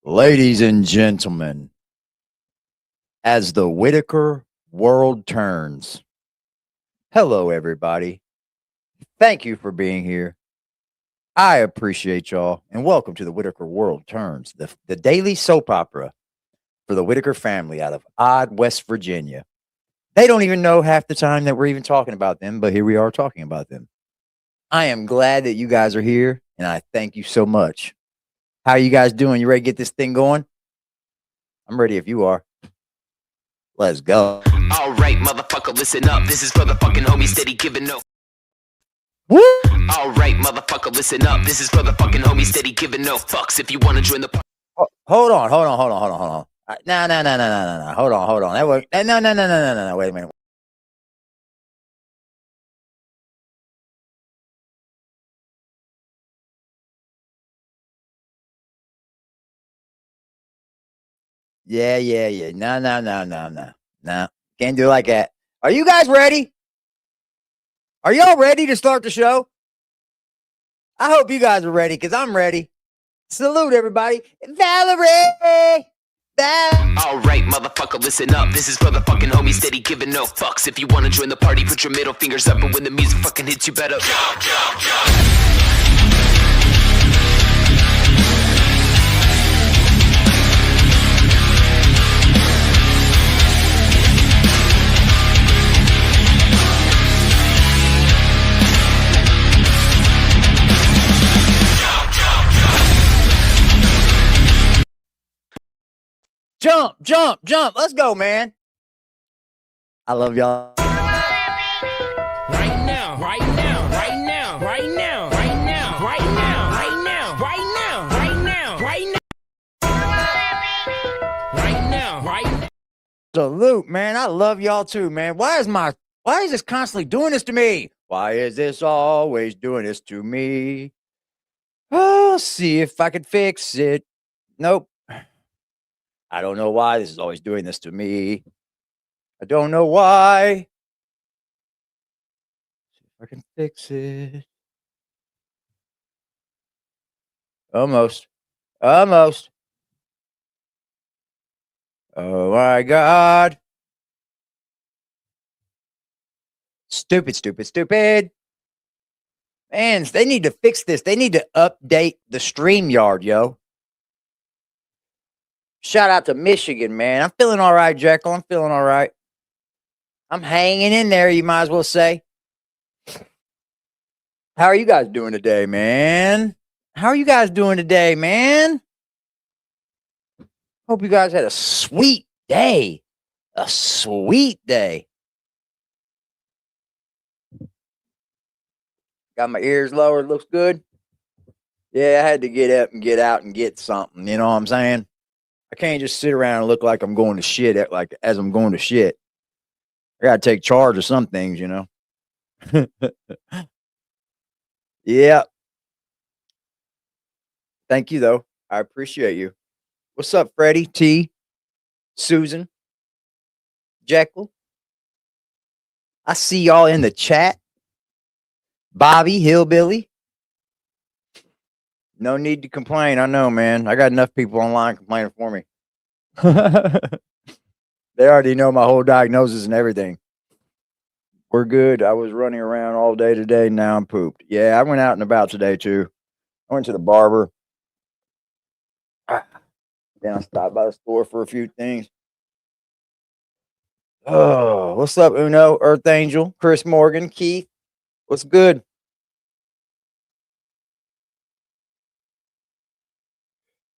Ladies and gentlemen, as the Whittaker world turns, hello, everybody. Thank you for being here. I appreciate y'all, and welcome to the Whittaker World Turns, the daily soap opera for the Whittaker family out of odd West Virginia. They don't even know half the time that we're even talking about them, but here we are talking about them. I am glad that you guys are here, and I thank you so much. How are you guys doing? You ready to get this thing going? I'm ready if you are. Let's go. All right, motherfucker, listen up. This is for the fucking homie steady giving no. Woo! All right, motherfucker, listen up. This is for the fucking homie steady giving no fucks. If you want to join the Hold on. No. Hold on. That was no. Wait a minute. Yeah. No. Can't do it like that. Are you guys ready? Are y'all ready to start the show? I hope you guys are ready because I'm ready. Salute everybody. Valerie! All right, motherfucker, listen up. This is for the fucking homie steady giving no fucks. If you want to join the party, put your middle fingers up. And when the music fucking hits, you better Jump. Let's go, man. I love y'all. Right now. Salute, man. I love y'all too, man. Why is this constantly doing this to me? Why is this always doing this to me? I'll see if I can fix it. Nope. I don't know why this is always doing this to me. I don't know why. See if I can fix it. Almost. Oh my God. Stupid. Man, they need to fix this. They need to update the StreamYard, yo. Shout out to Michigan, man. I'm feeling all right, Jekyll. I'm feeling all right. I'm hanging in there, you might as well say. How are you guys doing today, man? Hope you guys had a sweet day. Got my ears lowered. Looks good. Yeah, I had to get up and get out and get something. You know what I'm saying? I can't just sit around and look like I'm going to shit as I'm going to shit. I got to take charge of some things, you know? Yeah. Thank you, though. I appreciate you. What's up, Freddie, T, Susan, Jekyll? I see y'all in the chat. Bobby, Hillbilly. No need to complain. I know, man. I got enough people online complaining for me. They already know my whole diagnosis and everything. We're good. I was running around all day today. Now I'm pooped. Yeah, I went out and about today, too. I went to the barber. Then I stopped by the store for a few things. Oh, what's up, Uno, Earth Angel, Chris Morgan, Keith? What's good?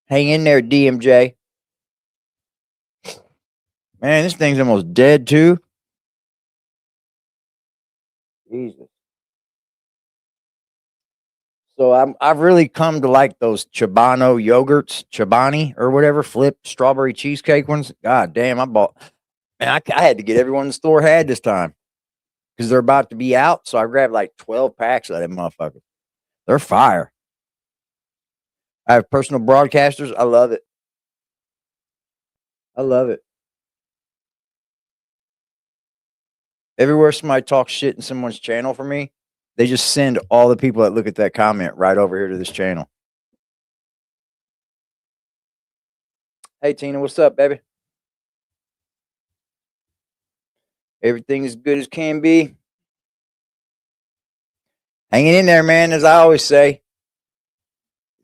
Hang in there, DMJ. Man, this thing's almost dead, too. Jesus. So I've really come to like those Chobani yogurts, Chobani or whatever, flip strawberry cheesecake ones. God damn, I had to get everyone in the store had this time because they're about to be out. So I grabbed like 12 packs of them motherfuckers. They're fire. I have personal broadcasters. I love it. Everywhere somebody talks shit in someone's channel for me, they just send all the people that look at that comment right over here to this channel. Hey, Tina, what's up, baby? Everything as good as can be. Hanging in there, man, as I always say.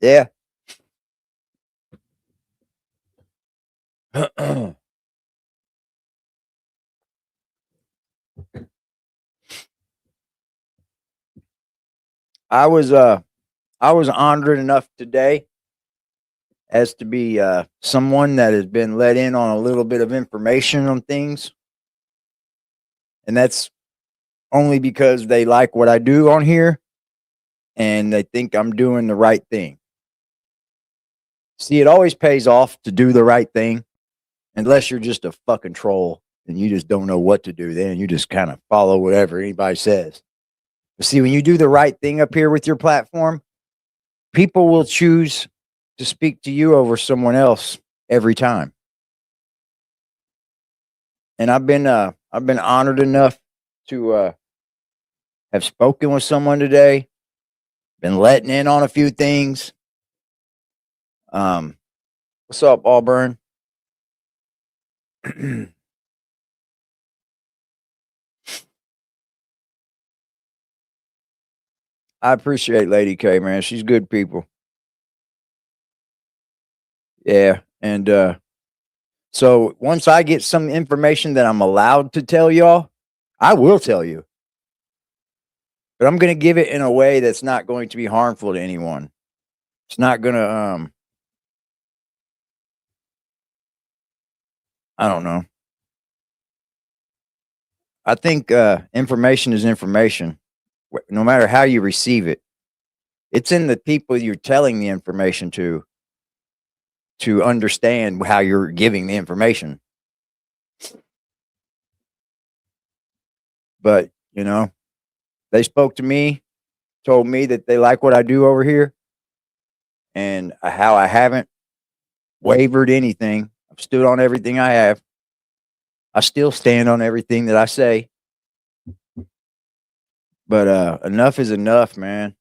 Yeah. I was uh I was honored enough today as to be someone that has been let in on a little bit of information on things. And that's only because they like what I do on here and they think I'm doing the right thing. See, it always pays off to do the right thing unless you're just a fucking troll and you just don't know what to do. Then you just kind of follow whatever anybody says. But see, when you do the right thing up here with your platform, people will choose to speak to you over someone else every time. And I've been honored enough to have spoken with someone today, been letting in on a few things. What's up, Auburn? I appreciate Lady K, man. She's good people. Yeah. And so once I get some information that I'm allowed to tell y'all, I will tell you. But I'm going to give it in a way that's not going to be harmful to anyone. It's not going to I don't know. I think information is information, no matter how you receive it. It's in the people you're telling the information to understand how you're giving the information. But, you know, they spoke to me, told me that they like what I do over here and how I haven't wavered anything. I've stood on everything I have. I still stand on everything that I say. But enough is enough, man.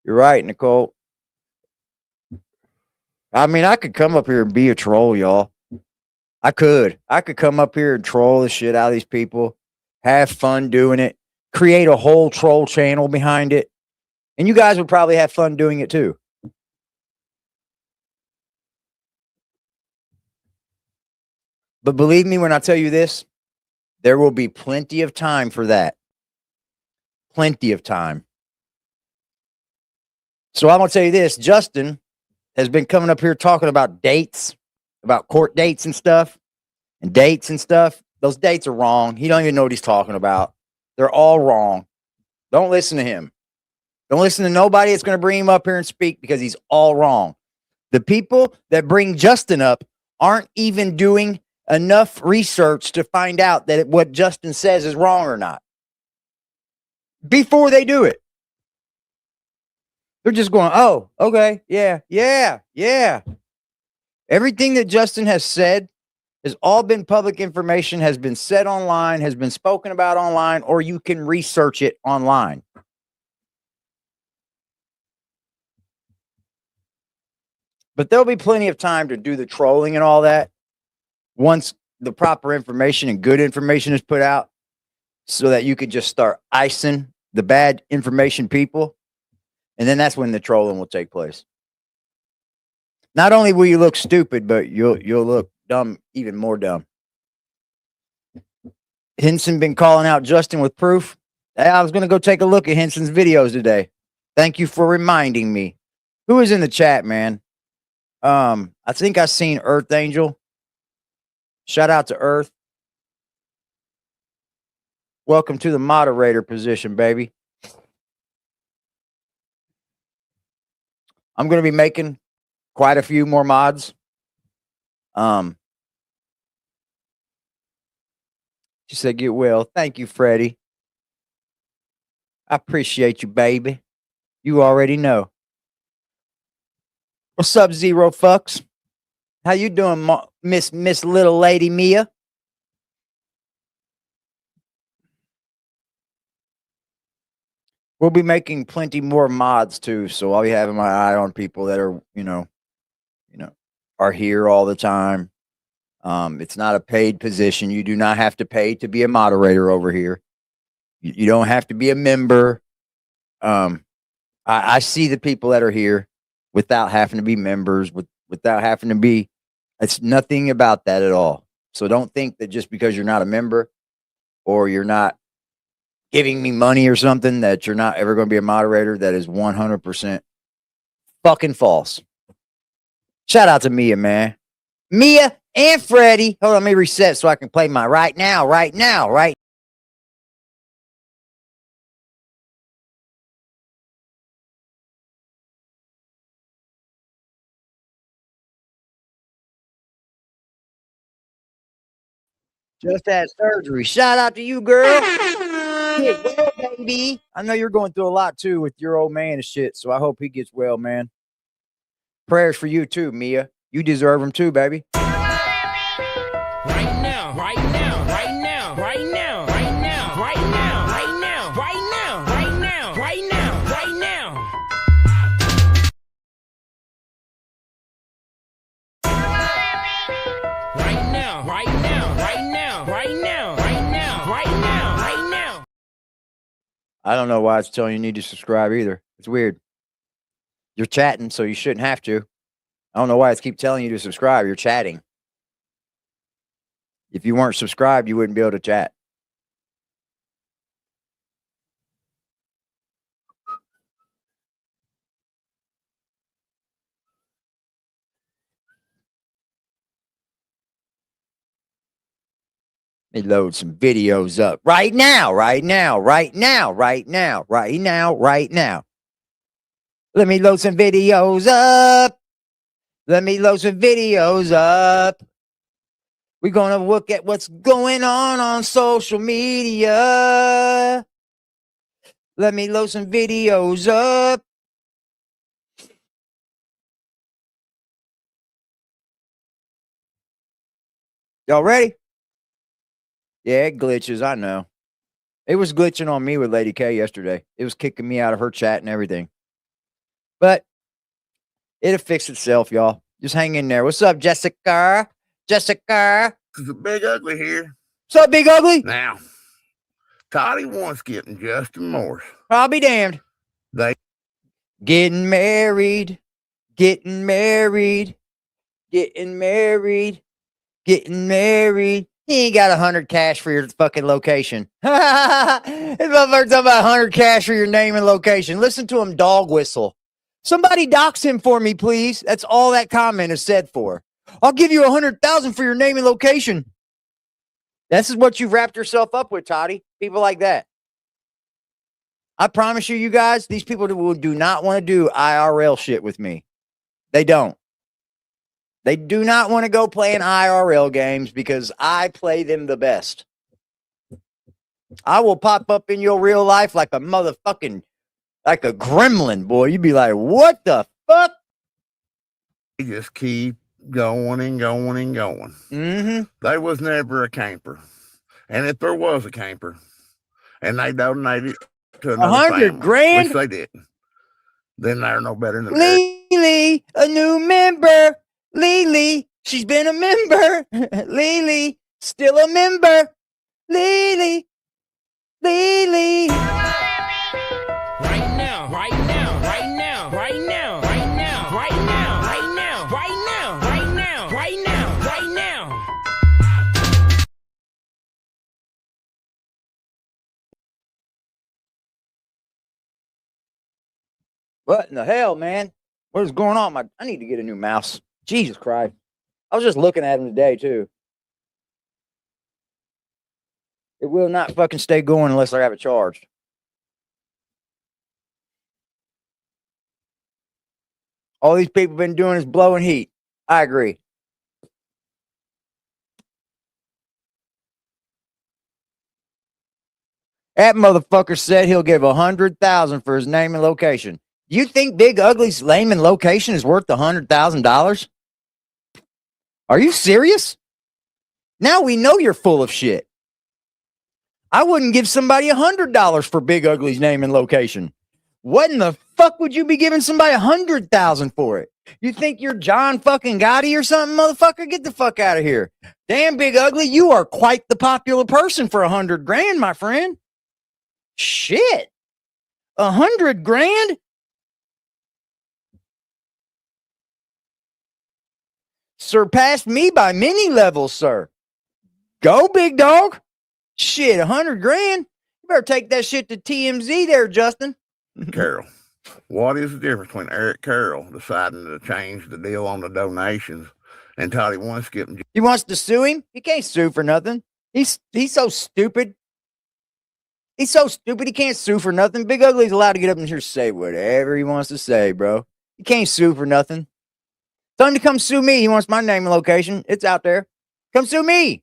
You're right, Nicole. I mean, I could come up here and be a troll, y'all. I could. I could come up here and troll the shit out of these people, have fun doing it, create a whole troll channel behind it. And you guys would probably have fun doing it too. But believe me when I tell you this, there will be plenty of time for that. Plenty of time. So I'm going to tell you this, Justin has been coming up here talking about dates, about court dates and stuff, and dates and stuff. Those dates are wrong. He don't even know what he's talking about. They're all wrong. Don't listen to him. Don't listen to nobody that's going to bring him up here and speak because he's all wrong. The people that bring Justin up aren't even doing enough research to find out that what Justin says is wrong or not before they do it. They're just going, oh, okay, yeah. Everything that Justin has said has all been public information, has been said online, has been spoken about online, or you can research it online. But there'll be plenty of time to do the trolling and all that once the proper information and good information is put out so that you could just start icing the bad information people. And then that's when the trolling will take place. Not only will you look stupid, but you'll look dumb, even more dumb. Henson been calling out Justin with proof. I was going to go take a look at Henson's videos today. Thank you for reminding me. Who is in the chat, man? I think I seen Earth Angel. Shout out to Earth. Welcome to the moderator position, baby. I'm going to be making quite a few more mods. She said, get well. Thank you, Freddie. I appreciate you, baby. You already know. What's up, Zero Fucks? How you doing, Miss Little Lady Mia? We'll be making plenty more mods too, so I'll be having my eye on people that are, are here all the time. It's not a paid position. You do not have to pay to be a moderator over here. You don't have to be a member. I see the people that are here without having to be members, without having to be. It's nothing about that at all. So don't think that just because you're not a member or you're not giving me money or something that you're not ever going to be a moderator. That is 100% fucking false. Shout out to Mia, man. Mia and Freddie. Hold on, let me reset so I can play my right now. Just had surgery. Shout out to you, girl. Get well, baby. I know you're going through a lot too with your old man and shit, so I hope he gets well, man. Prayers for you too, Mia. You deserve them too, baby. Right now, right now, right now, right now, right now, right now, right now, right now, right now, right now, right now. Right now, right now, right now, right now, right now, right now, right now. I don't know why it's telling you need to subscribe either. It's weird. You're chatting, so you shouldn't have to. I don't know why it's keep telling you to subscribe. You're chatting. If you weren't subscribed, you wouldn't be able to chat. Let me load some videos up right now. Let me load some videos up. We're going to look at what's going on social media. Let me load some videos up. Y'all ready? Yeah, it glitches. I know. It was glitching on me with Lady K yesterday. It was kicking me out of her chat and everything. But it'll fix itself, y'all. Just hang in there. What's up, Jessica? Jessica? It's a big ugly here. What's up, Big Ugly? Now, Toddy wants getting Justin Morse. I'll be damned. They Getting married. Getting married. He ain't got 100 cash for your fucking location. This motherfucker talking about 100 cash for your name and location. Listen to him dog whistle. Somebody dox him for me, please. That's all that comment is said for. I'll give you 100,000 for your name and location. This is what you've wrapped yourself up with, Toddy. People like that. I promise you, you guys, these people do not want to do IRL shit with me. They don't. They do not want to go playing IRL games because I play them the best. I will pop up in your real life like a motherfucking, like a gremlin, boy. You'd be like, what the fuck? just keep going and going and going. Mm-hmm. They was never a camper. And if there was a camper and they donated to another 100 family, grand? which they didn't, then they're no better than Lily, a new member. Lily, she's been a member. Lily, still a member. Lily. Right now, right now, right now, right now, right now, right now, right now, right now, right now, right now, right now. What in the hell, man? What is going on? I need to get a new mouse. Jesus Christ. I was just looking at him today, too. It will not fucking stay going unless I have it charged. All these people been doing is blowing heat. I agree. That motherfucker said he'll give 100,000 for his name and location. You think Big Ugly's name and location is worth $100,000? Are you serious? Now we know you're full of shit. I wouldn't give somebody $100 for Big Ugly's name and location. What in the fuck would you be giving somebody $100,000 for it? You think you're John fucking Gotti or something, motherfucker? Get the fuck out of here. Damn, Big Ugly, you are quite the popular person for $100,000, my friend. Shit. $100,000? Surpassed me by many levels, sir. Go, big dog. Shit, $100,000? You better take that shit to TMZ there, Justin. Carroll. What is the difference between Eric Carroll deciding to change the deal on the donations and Toddy One-Skip? He wants to sue him? He can't sue for nothing. He's so stupid. He's so stupid he can't sue for nothing. Big Ugly's allowed to get up and here say whatever he wants to say, bro. He can't sue for nothing. Tell him to come sue me. He wants my name and location. It's out there. Come sue me.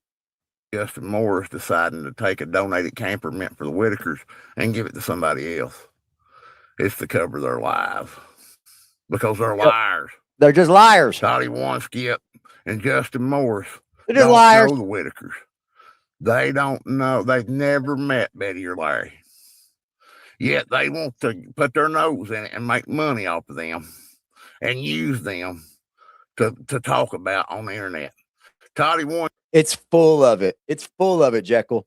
Justin Morris deciding to take a donated camper meant for the Whittakers and give it to somebody else. It's to cover their lies. Because they're liars. They're just liars. Toddy One-Skip and Justin Morris They're just don't liars. know the Whittakers. They don't know. They've never met Betty or Larry. Yet they want to put their nose in it and make money off of them and use them to talk about on the internet. Toddy One. It's full of it. It's full of it, Jekyll.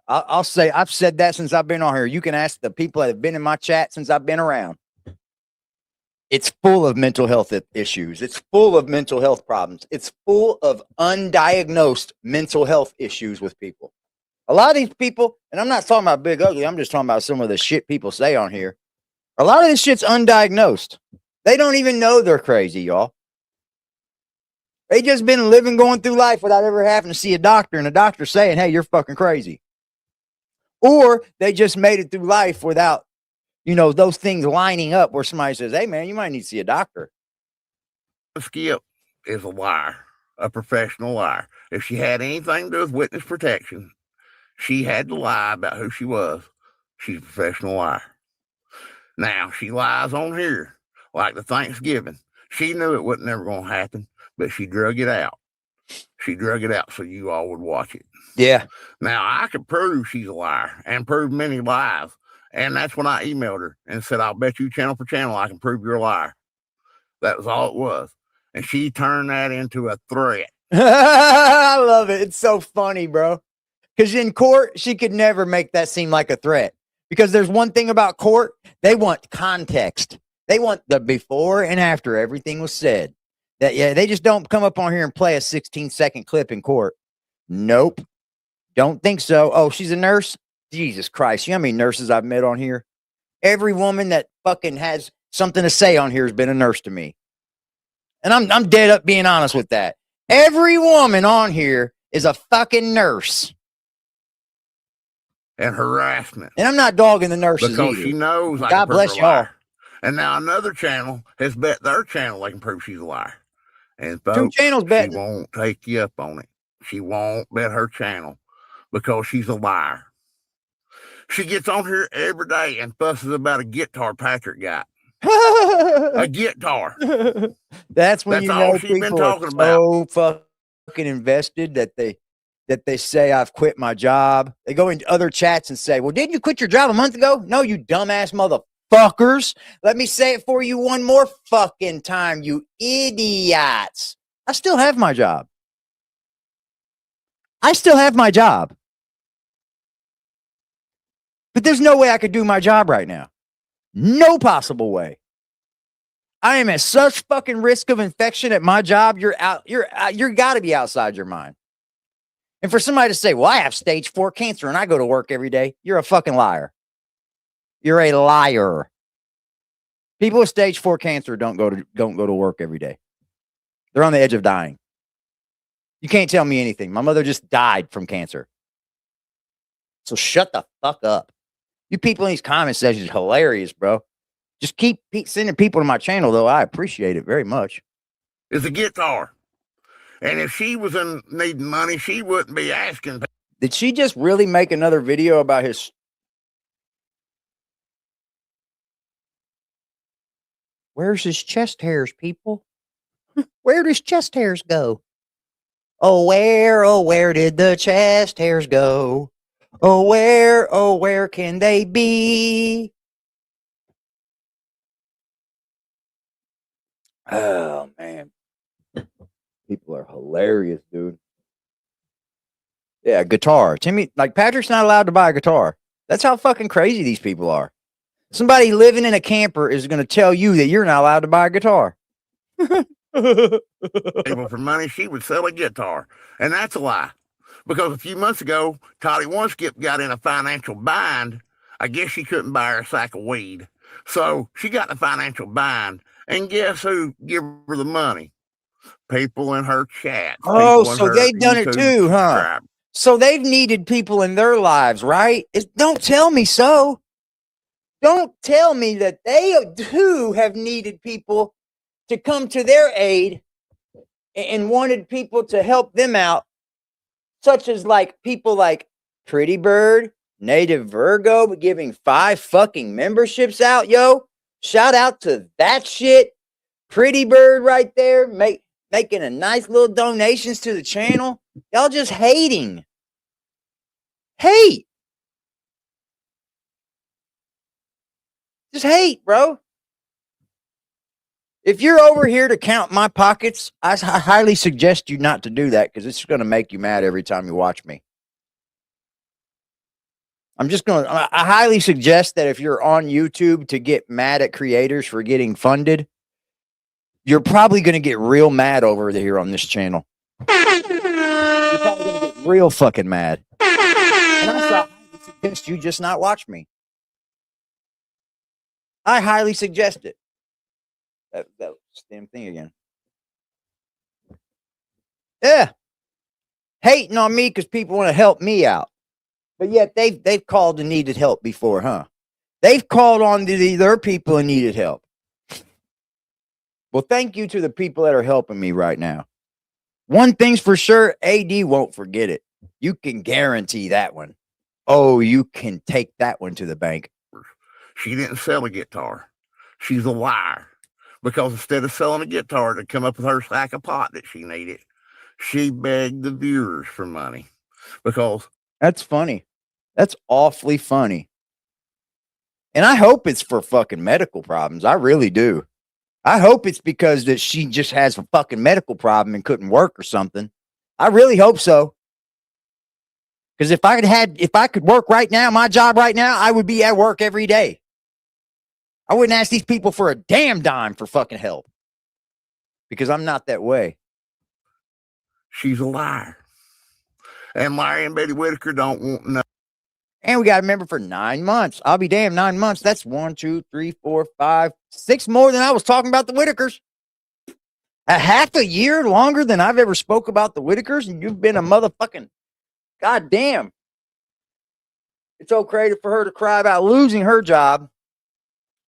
I'll say I've said that since I've been on here. You can ask the people that have been in my chat since I've been around. It's full of mental health issues. It's full of mental health problems. It's full of undiagnosed mental health issues with people. A lot of these people, and I'm not talking about Big Ugly, I'm just talking about some of the shit people say on here. A lot of this shit's undiagnosed. They don't even know they're crazy, y'all. They just been living, going through life without ever having to see a doctor and a doctor saying, hey, you're fucking crazy. Or they just made it through life without, those things lining up where somebody says, hey, man, you might need to see a doctor. Skip is a liar, a professional liar. If she had anything to do with witness protection, she had to lie about who she was. She's a professional liar. Now, she lies on here, like the Thanksgiving. She knew it wasn't never going to happen, but she drug it out. She drug it out so you all would watch it. Yeah. Now, I could prove she's a liar and prove many lies. And that's when I emailed her and said, I'll bet you channel for channel I can prove you're a liar. That was all it was. And she turned that into a threat. I love it. It's so funny, bro. Because in court, she could never make that seem like a threat. Because there's one thing about court, they want context. They want the before and after everything was said. They just don't come up on here and play a 16-second clip in court. Nope. Don't think so. Oh, she's a nurse? Jesus Christ. You know how many nurses I've met on here? Every woman that fucking has something to say on here has been a nurse to me. And I'm dead up being honest with that. Every woman on here is a fucking nurse. And harassment. And I'm not dogging the nurses because either. she knows I God can prove bless her a liar. y'all. And now another channel has bet their channel they can prove she's a liar. And folks, Two channels bet. she won't take you up on it. She won't bet her channel because she's a liar. She gets on here every day and fusses about a guitar Patrick got. A guitar. That's when That's you all know she's been people are talking so fucking invested that they say I've quit my job. They go into other chats and say, well, didn't you quit your job a month ago? No, you dumbass motherfuckers. Let me say it for you one more fucking time, you idiots. I still have my job. I still have my job. But there's no way I could do my job right now. No possible way. I am at such fucking risk of infection at my job. You're got to be outside your mind. And for somebody to say, well, I have stage 4 cancer and I go to work every day. You're a fucking liar. You're a liar. People with stage 4 cancer don't go to work every day. They're on the edge of dying. You can't tell me anything. My mother just died from cancer. So shut the fuck up. You people in these comment sections are hilarious, bro. Just keep sending people to my channel, though. I appreciate it very much. It's a guitar. And if she was in needing money, she wouldn't be asking. Did she just really make another video about his... Where's his chest hairs, people? Where does chest hairs go? Oh, where did the chest hairs go? Oh, where can they be? Oh, man. People are hilarious, dude. Yeah, guitar. Timmy, like Patrick's not allowed to buy a guitar. That's how fucking crazy these people are. Somebody living in a camper is going to tell you that you're not allowed to buy a guitar. Able for money, she would sell a guitar. And that's a lie. Because a few months ago, Toddy Oneskip got in a financial bind. I guess she couldn't buy her a sack of weed. So she got in a financial bind. And guess who gave her the money? People in her chats. Oh, People in so her they've done it YouTube too, huh? subscribers. So they've needed people in their lives, right? Don't tell me so. Don't tell me that they too have needed people to come to their aid and wanted people to help them out, such as like people like Pretty Bird, Native Virgo, giving 5 fucking memberships out, yo. Shout out to that shit. Pretty Bird right there, making a nice little donations to the channel. Y'all just hating. Hate. Just hate, bro. If you're over here to count my pockets, I highly suggest you not to do that because it's going to make you mad every time you watch me. I highly suggest that if you're on YouTube to get mad at creators for getting funded, you're probably going to get real mad over here on this channel. You're probably going to get real fucking mad. And I highly suggest you just not watch me. I highly suggest it. That damn thing again. Yeah. Hating on me because people want to help me out. But yet they've called and needed help before, huh? They've called on their people and needed help. Well, thank you to the people that are helping me right now. One thing's for sure, AD won't forget it. You can guarantee that one. Oh, you can take that one to the bank. She didn't sell a guitar. She's a liar. Because instead of selling a guitar to come up with her sack of pot that she needed, she begged the viewers for money. Because that's funny. That's awfully funny. And I hope it's for fucking medical problems. I really do. I hope it's because that she just has a fucking medical problem and couldn't work or something. I really hope so. Because if I could work right now, my job right now, I would be at work every day. I wouldn't ask these people for a damn dime for fucking help. Because I'm not that way. She's a liar. And Larry and Betty Whittaker don't want no. And we got to remember for 9 months. I'll be damned, 9 months. That's 1, 2, 3, 4, 5, 6 more than I was talking about the Whittakers. A half a year longer than I've ever spoke about the Whittakers, and you've been a motherfucking goddamn. It's okay for her to cry about losing her job.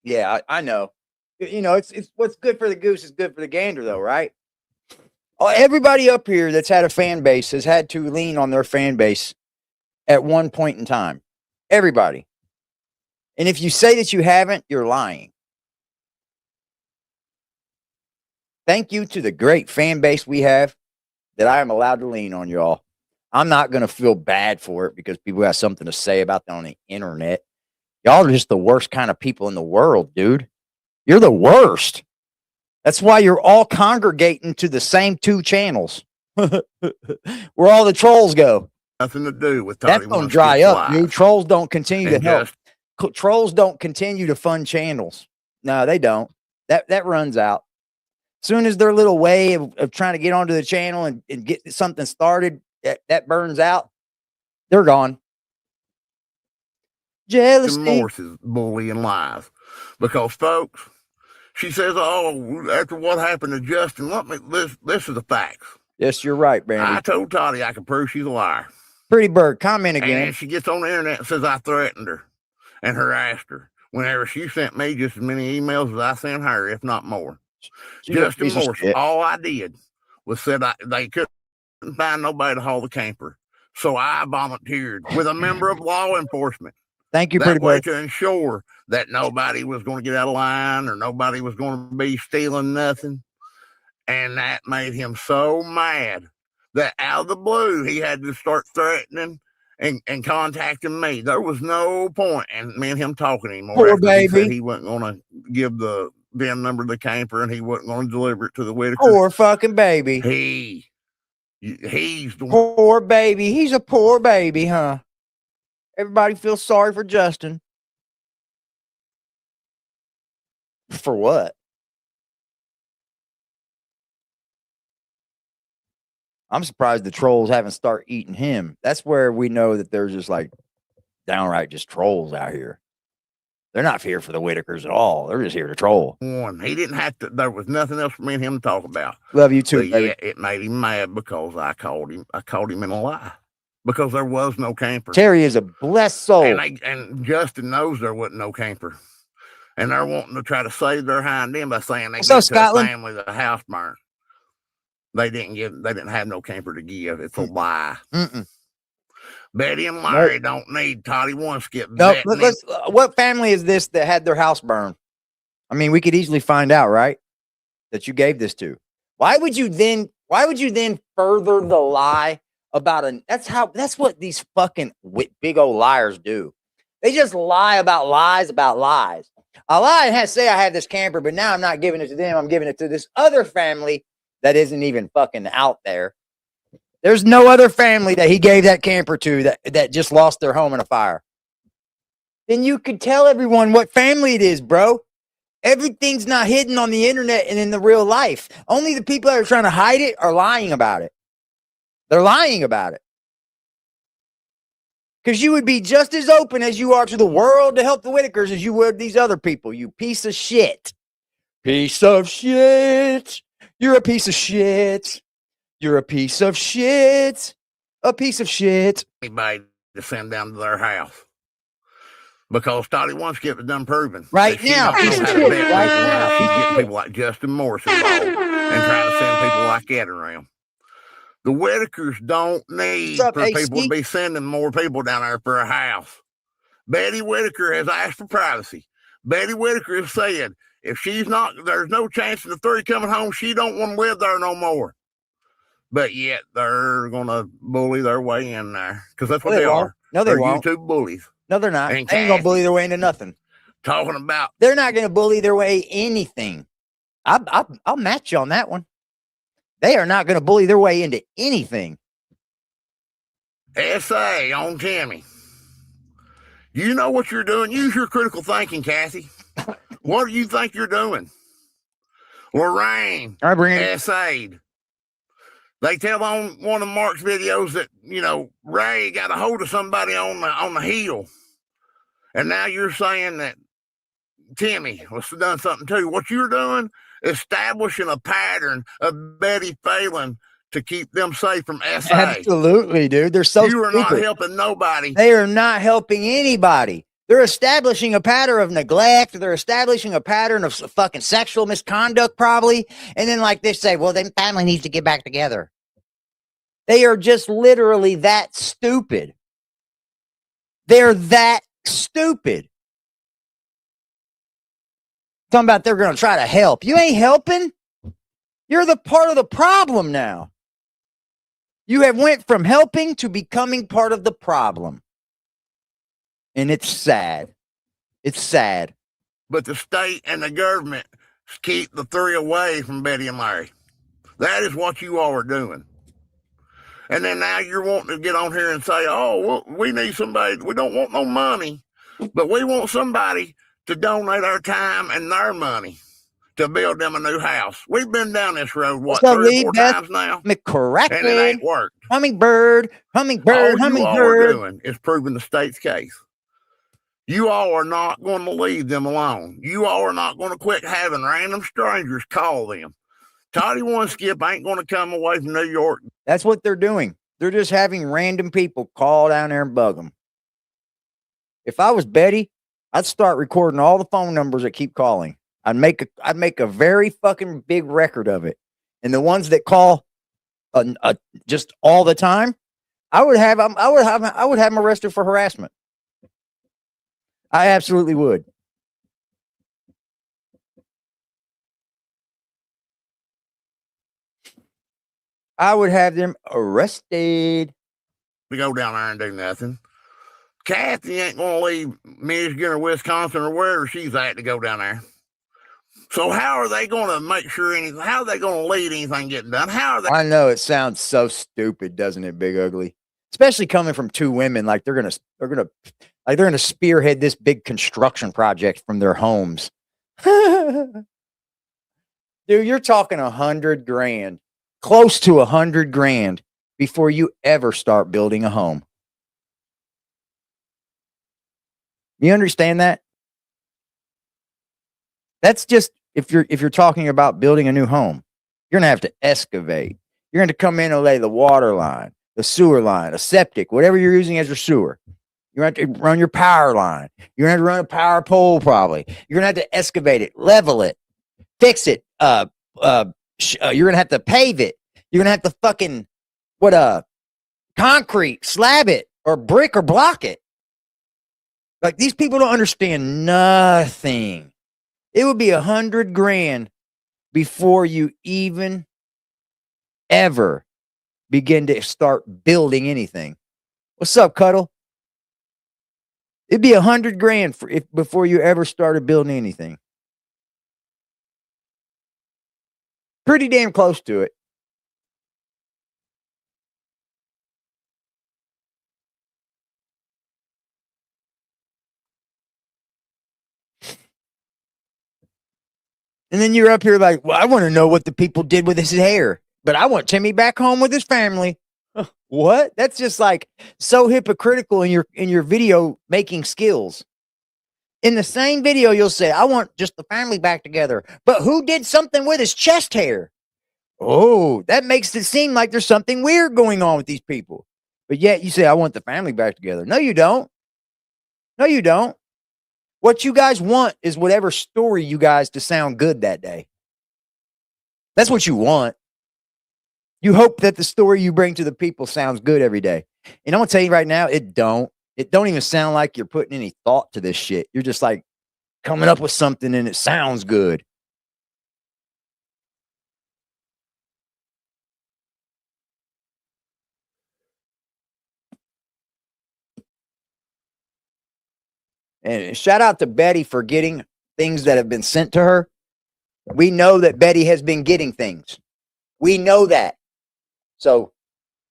Yeah, I know. You know, it's what's good for the goose is good for the gander, though, right? Oh, everybody up here that's had a fan base has had to lean on their fan base at one point in time. Everybody. And if you say that you haven't, you're lying. Thank you to the great fan base we have that I am allowed to lean on, y'all. I'm not going to feel bad for it because people have something to say about that on the internet. Y'all are just the worst kind of people in the world, dude. You're the worst. That's why you're all congregating to the same 2 channels where all the trolls go. Nothing to do with That's going to dry up, dude. Trolls don't continue to help. Trolls don't continue to fund channels. No, they don't. That runs out. Soon as their little way of trying to get onto the channel and get something started, that burns out, they're gone. Jealousy. Remorse is bullying lies. Because, folks, she says, oh, after what happened to Justin, this is the facts. Yes, you're right, Brandy. I told Toddy I could prove she's a liar. Pretty Bird, comment again. And she gets on the internet and says I threatened her and harassed her whenever she sent me just as many emails as I sent her, if not more. Justin Morse, all I did was said they couldn't find nobody to haul the camper. So I volunteered with a member of law enforcement. Thank you, that Pretty way Bird. to ensure that nobody was going to get out of line or nobody was going to be stealing nothing. And that made him so mad that out of the blue, he had to start threatening and contacting me. There was no point in me and him talking anymore. Poor After he said baby. he wasn't going to give the VIN number to the camper and he wasn't going to deliver it to the Whittakers. Poor fucking baby. He's the Poor baby. He's a poor baby, huh? Everybody feels sorry for Justin. For what? I'm surprised the trolls haven't started eating him. That's where we know that there's just like downright just trolls out here. They're not here for the Whittakers at all. They're just here to troll. one. He didn't have to. There was nothing else for me and him to talk about. Love you too, But baby. yeah, it made him mad because I called him in a lie because there was no camper. Terry is a blessed soul. And Justin knows there wasn't no camper. And they're wanting to try to save their hind end by saying they What's up, gave to a Scotland? family the house burned. They didn't have no camper to give. It's a lie. Mm-mm. Betty and Larry don't need Toddy One Skip. No, what family is this that had their house burned? I mean, we could easily find out, right? That you gave this to. Why would you then further the lie about that's what these fucking big old liars do. They just lie about lies about lies. A lie has say I have this camper, but now I'm not giving it to them. I'm giving it to this other family that isn't even fucking out there. There's no other family that he gave that camper to that just lost their home in a fire. Then you could tell everyone what family it is, bro. Everything's not hidden on the internet and in the real life. Only the people that are trying to hide it are lying about it. They're lying about it. Because you would be just as open as you are to the world to help the Whittakers as you would these other people, you piece of shit. Piece of shit. You're a piece of shit. You're a piece of shit. A piece of shit. Anybody to send down to their house. Because Toddy One Skip has done proven. Right now. She's Piece of getting shit. Right now. people like Justin Morris involved and trying to send people like that around. The Whittakers don't need What's up, for people AC? to be sending more people down there for a house. Betty Whittaker has asked for privacy. Betty Whittaker has said if she's not, there's no chance of the three coming home, she don't want to live there no more. But yet they're going to bully their way in there because that's what they are. No, they They're won't. YouTube bullies. No, they're not. And They ain't gonna bully their way into nothing. Talking about They're not gonna bully their way anything. I'll match you on that one. They are not gonna bully their way into anything. SA on Timmy. You know what you're doing. Use your critical thinking, Kathy. What do you think you're doing? Lorraine, All right, bring it. SA'd. They tell on one of Mark's videos that, Ray got a hold of somebody on the heel. And now you're saying that Timmy was done something too. What you're doing, establishing a pattern of Betty failing to keep them safe from SA. Absolutely, dude. They're so You are stupid. not helping nobody. They are not helping anybody. They're establishing a pattern of neglect. They're establishing a pattern of fucking sexual misconduct, probably. And then, like, they say, well, then family needs to get back together. They are just literally that stupid. They're that stupid. Talking about they're going to try to help. You ain't helping. You're the part of the problem now. You have went from helping to becoming part of the problem. And it's sad. It's sad. But the state and the government keep the three away from Betty and Larry. That is what you all are doing. And then now you're wanting to get on here and say, oh, well, we need somebody. We don't want no money, but we want somebody to donate our time and their money to build them a new house. We've been down this road, what, 3 or 4 times now? Correctly. And it ain't worked. Hummingbird. All you all are doing is proving the state's case. You all are not going to leave them alone. You all are not going to quit having random strangers call them. Toddy One Skip ain't going to come away from New York. That's what they're doing. They're just having random people call down there and bug them. If I was Betty, I'd start recording all the phone numbers that keep calling. I'd make a very fucking big record of it. And the ones that call just all the time, I would have them arrested for harassment. I absolutely would. I would have them arrested. to go down there and do nothing. Kathy ain't going to leave Michigan or Wisconsin or wherever she's at to go down there. So how are they going to make sure anything? How are they going to lead anything getting done? How are they? I know it sounds so stupid, doesn't it, Big Ugly? Especially coming from two women, like they're gonna spearhead this big construction project from their homes. Dude, you're talking $100,000, close to $100,000 before you ever start building a home. You understand that? That's just if you're talking about building a new home, you're gonna have to excavate. You're going to come in and lay the water line, the sewer line, a septic, whatever you're using as your sewer. You're going to have to run your power line. You're going to have to run a power pole probably. You're going to have to excavate it, level it, fix it. You're going to have to pave it. You're going to have to fucking concrete, slab it, or brick or block it. Like, these people don't understand nothing. It would be $100,000 before you even ever begin to start building anything. What's up, Cuddle? It'd be $100,000 before you ever started building anything. Pretty damn close to it. And then you're up here like, well, I want to know what the people did with his hair, but I want Timmy back home with his family. What? That's just like so hypocritical in your video making skills. In the same video, you'll say, I want just the family back together, but who did something with his chest hair? Oh, that makes it seem like there's something weird going on with these people. But yet you say, I want the family back together. No, you don't. No, you don't. What you guys want is whatever story you guys to sound good that day. That's what you want. You hope that the story you bring to the people sounds good every day. And I'm going to tell you right now, it don't. It don't even sound like you're putting any thought to this shit. You're just like coming up with something and it sounds good. And shout out to Betty for getting things that have been sent to her. We know that Betty has been getting things. We know that. So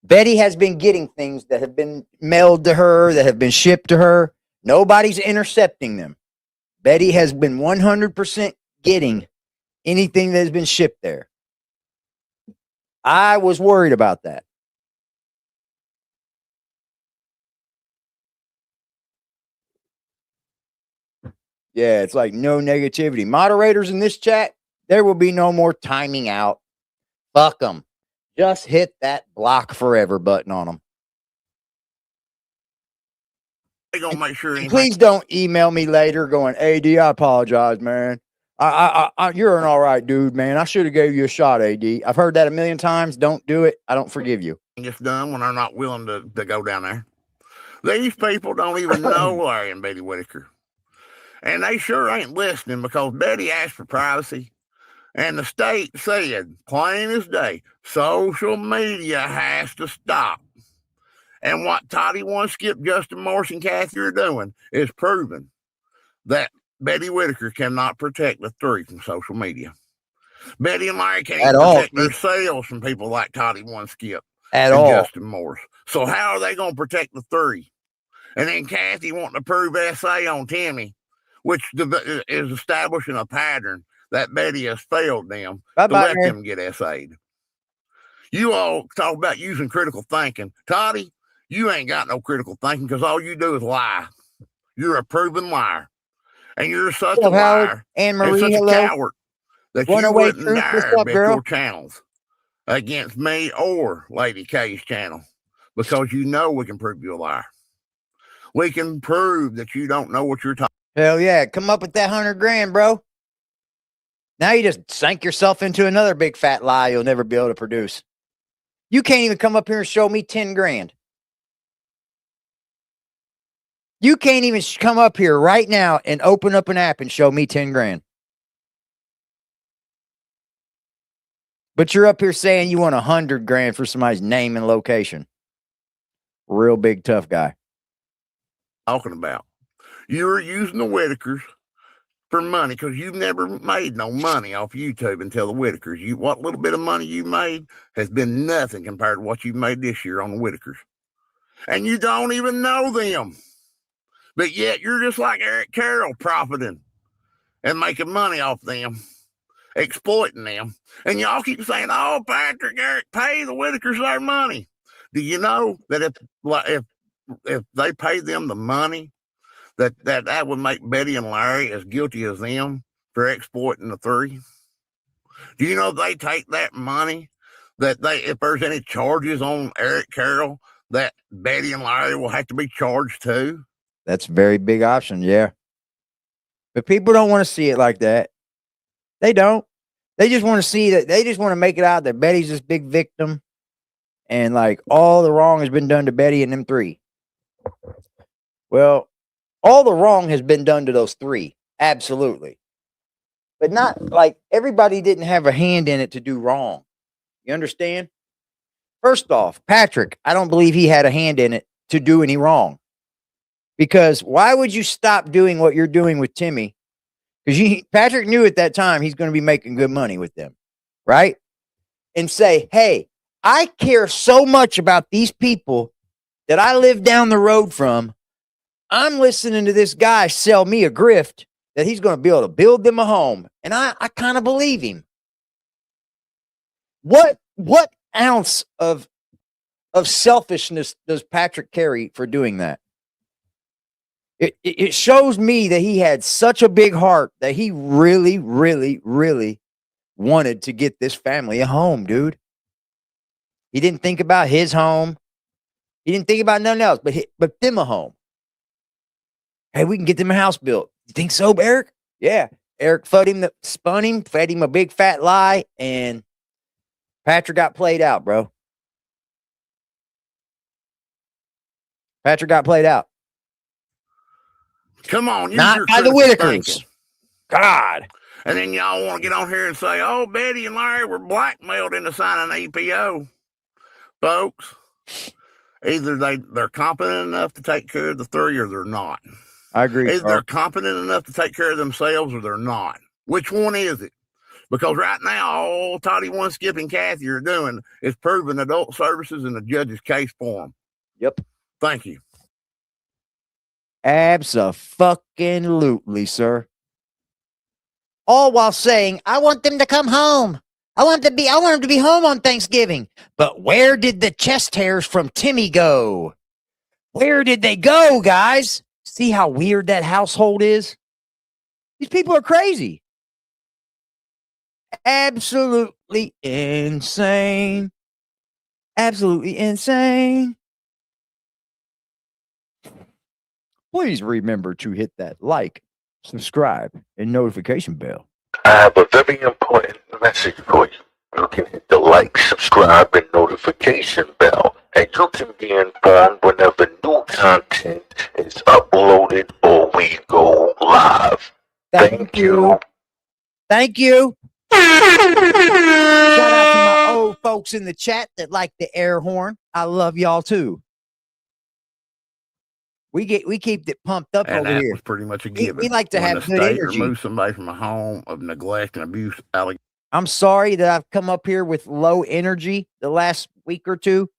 Betty has been getting things that have been mailed to her, that have been shipped to her. Nobody's intercepting them. Betty has been 100% getting anything that has been shipped there. I was worried about that. Yeah, it's like no negativity. Moderators in this chat, there will be no more timing out. Fuck them. Just hit that block forever button on them. They're going to make sure. Please don't email me later going, AD, I apologize, man. You're an all right dude, man. I should have gave you a shot, AD. I've heard that a million times. Don't do it. I don't forgive you. Just done when they're not willing to go down there. These people don't even know Larry and Betty Whittaker. And they sure ain't listening because Betty asked for privacy. And the state said, plain as day, social media has to stop. And what Toddy One Skip, Justin Morse, and Kathy are doing is proving that Betty Whittaker cannot protect the three from social media. Betty and Larry can't protect themselves from people like Toddy One Skip and Justin Morse. So how are they going to protect the three? And then Kathy wanting to prove essay on Timmy, which is establishing a pattern that Betty has failed them to let them get essayed. You all talk about using critical thinking. Toddy, you ain't got no critical thinking because all you do is lie. You're a proven liar. And you're such a liar and such a coward that you wouldn't dare bet your channels against me or Lady K's channel because you know we can prove you a liar. We can prove that you don't know what you're talking about. Hell yeah. Come up with that $100,000, bro. Now you just sank yourself into another big fat lie you'll never be able to produce. You can't even come up here and show me $10,000. You can't even come up here right now and open up an app and show me $10,000. But you're up here saying you want $100,000 for somebody's name and location. Real big tough guy. Talking about. You're using the Whittakers for money because you've never made no money off YouTube until the Whittakers. What little bit of money you made has been nothing compared to what you made this year on the Whittakers. And you don't even know them. But yet you're just like Eric Carroll, profiting and making money off them, exploiting them. And y'all keep saying, oh, Patrick, Eric, pay the Whittakers their money. Do you know that if they paid them the money, that would make Betty and Larry as guilty as them for exploiting the three? Do you know they take that money, if there's any charges on Eric Carroll, that Betty and Larry will have to be charged too? That's a very big option, yeah. But people don't want to see it like that. They don't. They just want to see that. They just want to make it out that Betty's this big victim, and like all the wrong has been done to Betty and them three. Well, all the wrong has been done to those three, absolutely. But not like everybody didn't have a hand in it to do wrong. You understand? First off, Patrick, I don't believe he had a hand in it to do any wrong. Because why would you stop doing what you're doing with Timmy? Because Patrick knew at that time he's going to be making good money with them, right? And say, hey, I care so much about these people that I live down the road from. I'm listening to this guy sell me a grift that he's going to be able to build them a home. And I kind of believe him. What ounce of selfishness does Patrick carry for doing that? It shows me that he had such a big heart that he really, really, really wanted to get this family a home, dude. He didn't think about his home. He didn't think about nothing else, but them a home. Hey, we can get them a house built. You think so, Eric? Yeah. Eric spun him, fed him a big fat lie, and Patrick got played out, bro. Patrick got played out. Come on, not by the Whittakers. God. And then y'all want to get on here and say, oh, Betty and Larry were blackmailed into signing an EPO. Folks, either they're competent enough to take care of the three or they're not. I agree. Either they're competent enough to take care of themselves or they're not. Which one is it? Because right now, all Toddy One, Skip, and Kathy are doing is proving adult services in the judge's case for them. Yep. Thank you. Abso-fucking-lutely, sir. All while saying, I want them to come home. I want them to be home on Thanksgiving. But where did the chest hairs from Timmy go? Where did they go, guys? See how weird that household is? These people are crazy. Absolutely insane. Absolutely insane. Please remember to hit that like, subscribe, and notification bell. I have a very important message for you. You can hit the like, subscribe, and notification bell, and you can be informed whenever new content is uploaded or we go live. Thank you. Thank you. Shout out to my old folks in the chat that like the air horn. I love y'all too. We keep it pumped up and over that here. Was pretty much a given. We like to when have the good state energy. Remove somebody from a home of neglect and abuse allegations. I'm sorry that I've come up here with low energy the last week or two,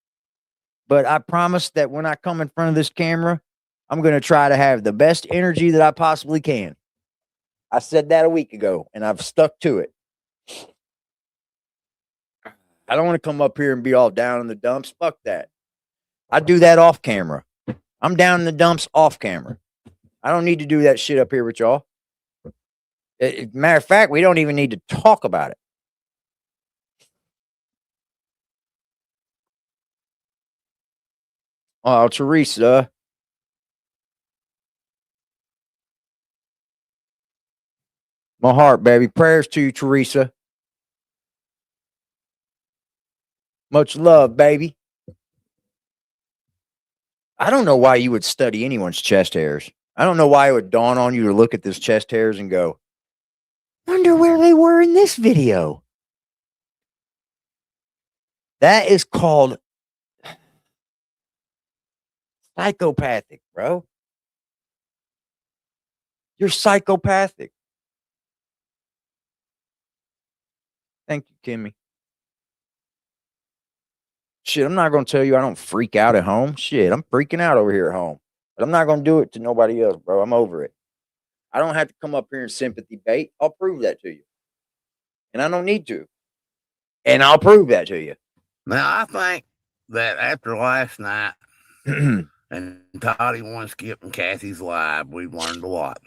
but I promise that when I come in front of this camera, I'm going to try to have the best energy that I possibly can. I said that a week ago, and I've stuck to it. I don't want to come up here and be all down in the dumps. Fuck that. I do that off camera. I'm down in the dumps off camera. I don't need to do that shit up here with y'all. Matter of fact, we don't even need to talk about it. Oh, Teresa. My heart, baby. Prayers to you, Teresa. Much love, baby. I don't know why you would study anyone's chest hairs. I don't know why it would dawn on you to look at this chest hairs and go, wonder where they were in this video. That is called Psychopathic, bro. You're psychopathic. Thank you, Kimmy. Shit, I'm not going to tell you I don't freak out at home. Shit, I'm freaking out over here at home. But I'm not going to do it to nobody else, bro. I'm over it. I don't have to come up here and sympathy bait. I'll prove that to you. And I don't need to. And I'll prove that to you. Now, I think that after last night and Toddy One Skip and Kathy's live, we've learned a lot.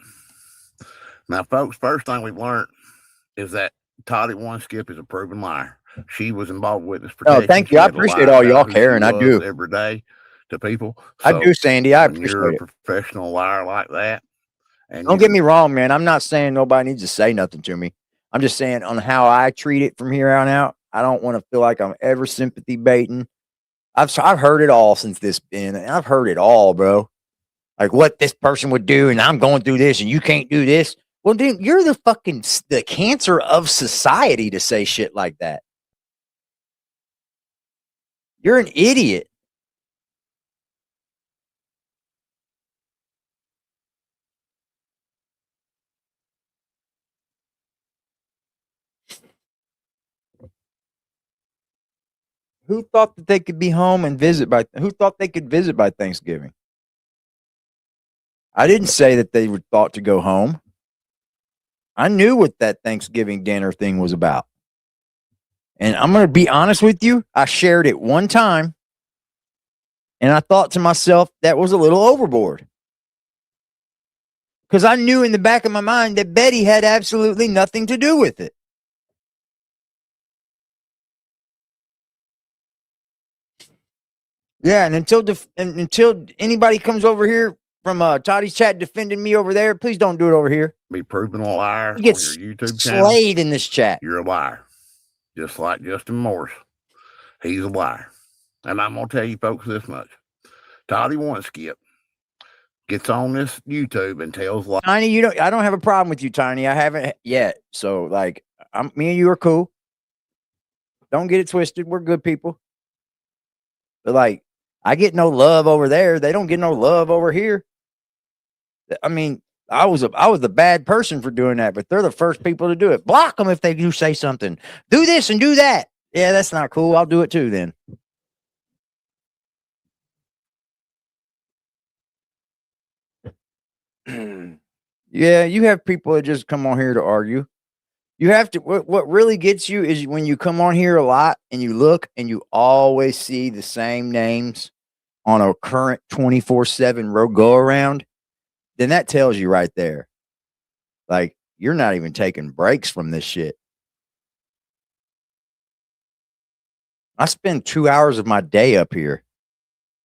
Now, folks, first thing we've learned is that Toddy One Skip is a proven liar. She was involved with witness protection. Oh, thank you. I appreciate all y'all caring. I do. Every day to people. So I do, Sandy. I appreciate you're a professional liar like that. And don't get me wrong, man. I'm not saying nobody needs to say nothing to me. I'm just saying on how I treat it from here on out. I don't want to feel like I'm ever sympathy baiting. I've heard it all since this been. I've heard it all, bro. Like what this person would do, and I'm going through this, and you can't do this. Well, dude, you're the cancer of society to say shit like that. You're an idiot. Who thought that they could be home and visit who thought they could visit by Thanksgiving? I didn't say that they were thought to go home. I knew what that Thanksgiving dinner thing was about. And I'm going to be honest with you. I shared it one time. And I thought to myself, that was a little overboard. Because I knew in the back of my mind that Betty had absolutely nothing to do with it. Yeah, and until anybody comes over here from Toddy's chat defending me over there, please don't do it over here. Be proven a liar on your YouTube channel. Slayed in this chat. You're a liar. Just like Justin Morris. He's a liar. And I'm going to tell you folks this much. Toddy One Skip gets on this YouTube and tells lies. Tiny, I don't have a problem with you, Tiny. I haven't yet. So like me and you are cool. Don't get it twisted. We're good people. But like I get no love over there. They don't get no love over here. I mean, I was the bad person for doing that, but they're the first people to do it. Block them if they do say something. Do this and do that. Yeah, that's not cool. I'll do it too then. Yeah, you have people that just come on here to argue. You have to. What really gets you is when you come on here a lot and you look and you always see the same names on a current 24/7 go around. Then that tells you right there, like you're not even taking breaks from this shit. I spend 2 hours of my day up here.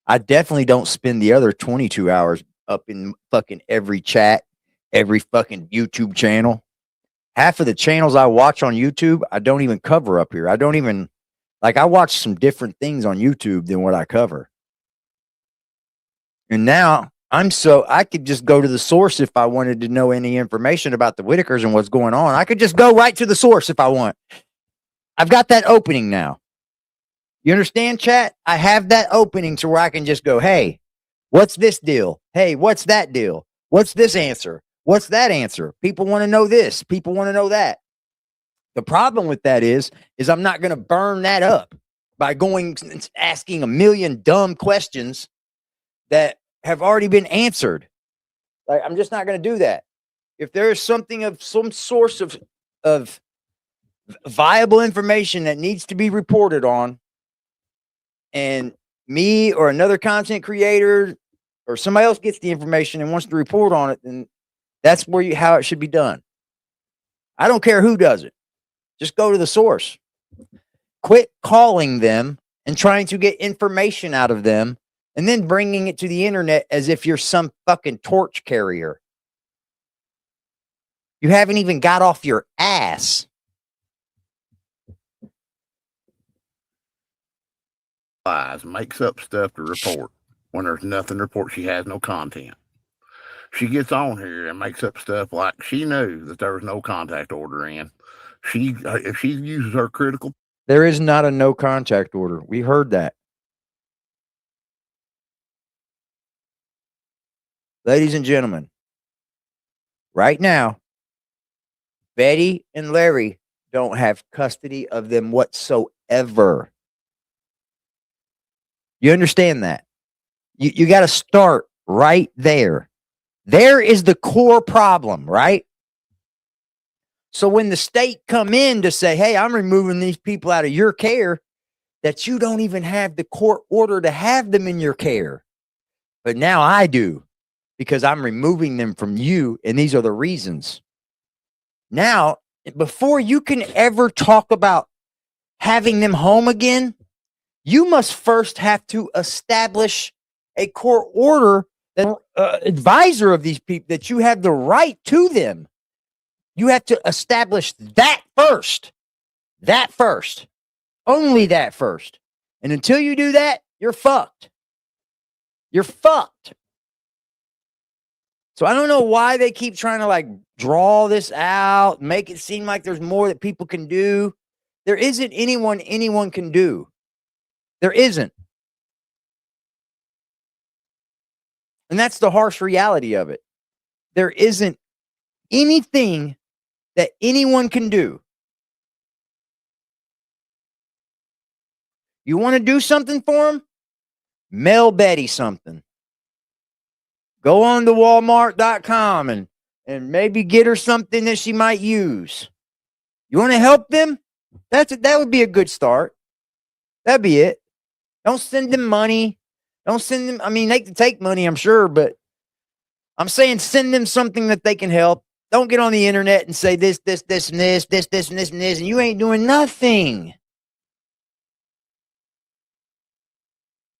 I definitely don't spend the other 22 hours up in fucking every chat, every fucking YouTube channel. Half of the channels I watch on YouTube, I don't even cover up here. I don't even, like, I watch some different things on YouTube than what I cover. And now I could just go to the source if I wanted to know any information about the Whittakers and what's going on. I could just go right to the source if I want. I've got that opening now. You understand, chat? I have that opening to where I can just go, hey, what's this deal? Hey, what's that deal? What's this answer? What's that answer? People want to know this. People want to know that. The problem with that is I'm not going to burn that up by going asking a million dumb questions that have already been answered. Like, I'm just not going to do that. If there is something of some source of viable information that needs to be reported on, and me or another content creator or somebody else gets the information and wants to report on it, then that's how it should be done. I don't care who does it. Just go to the source. Quit calling them and trying to get information out of them and then bringing it to the internet as if you're some fucking torch carrier. You haven't even got off your ass. Lies, makes up stuff to report. When there's nothing to report, she has no content. She gets on here and makes up stuff like she knew that there was no contact order in. If she uses her critical, there is not a no contact order. We heard that. ladies and gentlemen, right now, Betty and Larry don't have custody of them whatsoever. You understand that? You got to start right there. There is the core problem, right? So when the state come in to say, hey, I'm removing these people out of your care, that you don't even have the court order to have them in your care. But now I do, because I'm removing them from you, and these are the reasons. Now, before you can ever talk about having them home again, you must first have to establish a court order that advisor of these people, that you have the right to them. You have to establish that first. That first. Only that first. And until you do that, you're fucked. You're fucked. So I don't know why they keep trying to like draw this out, make it seem like there's more that people can do. There isn't anyone can do. There isn't. And that's the harsh reality of it. There isn't anything that anyone can do. You want to do something for them? Mail Betty something. Go on to Walmart.com and maybe get her something that she might use. You want to help them? That would be a good start. That'd be it. Don't send them money. Don't send them. I mean, they can take money, I'm sure, but I'm saying send them something that they can help. Don't get on the internet and say this, and this, and this, and you ain't doing nothing.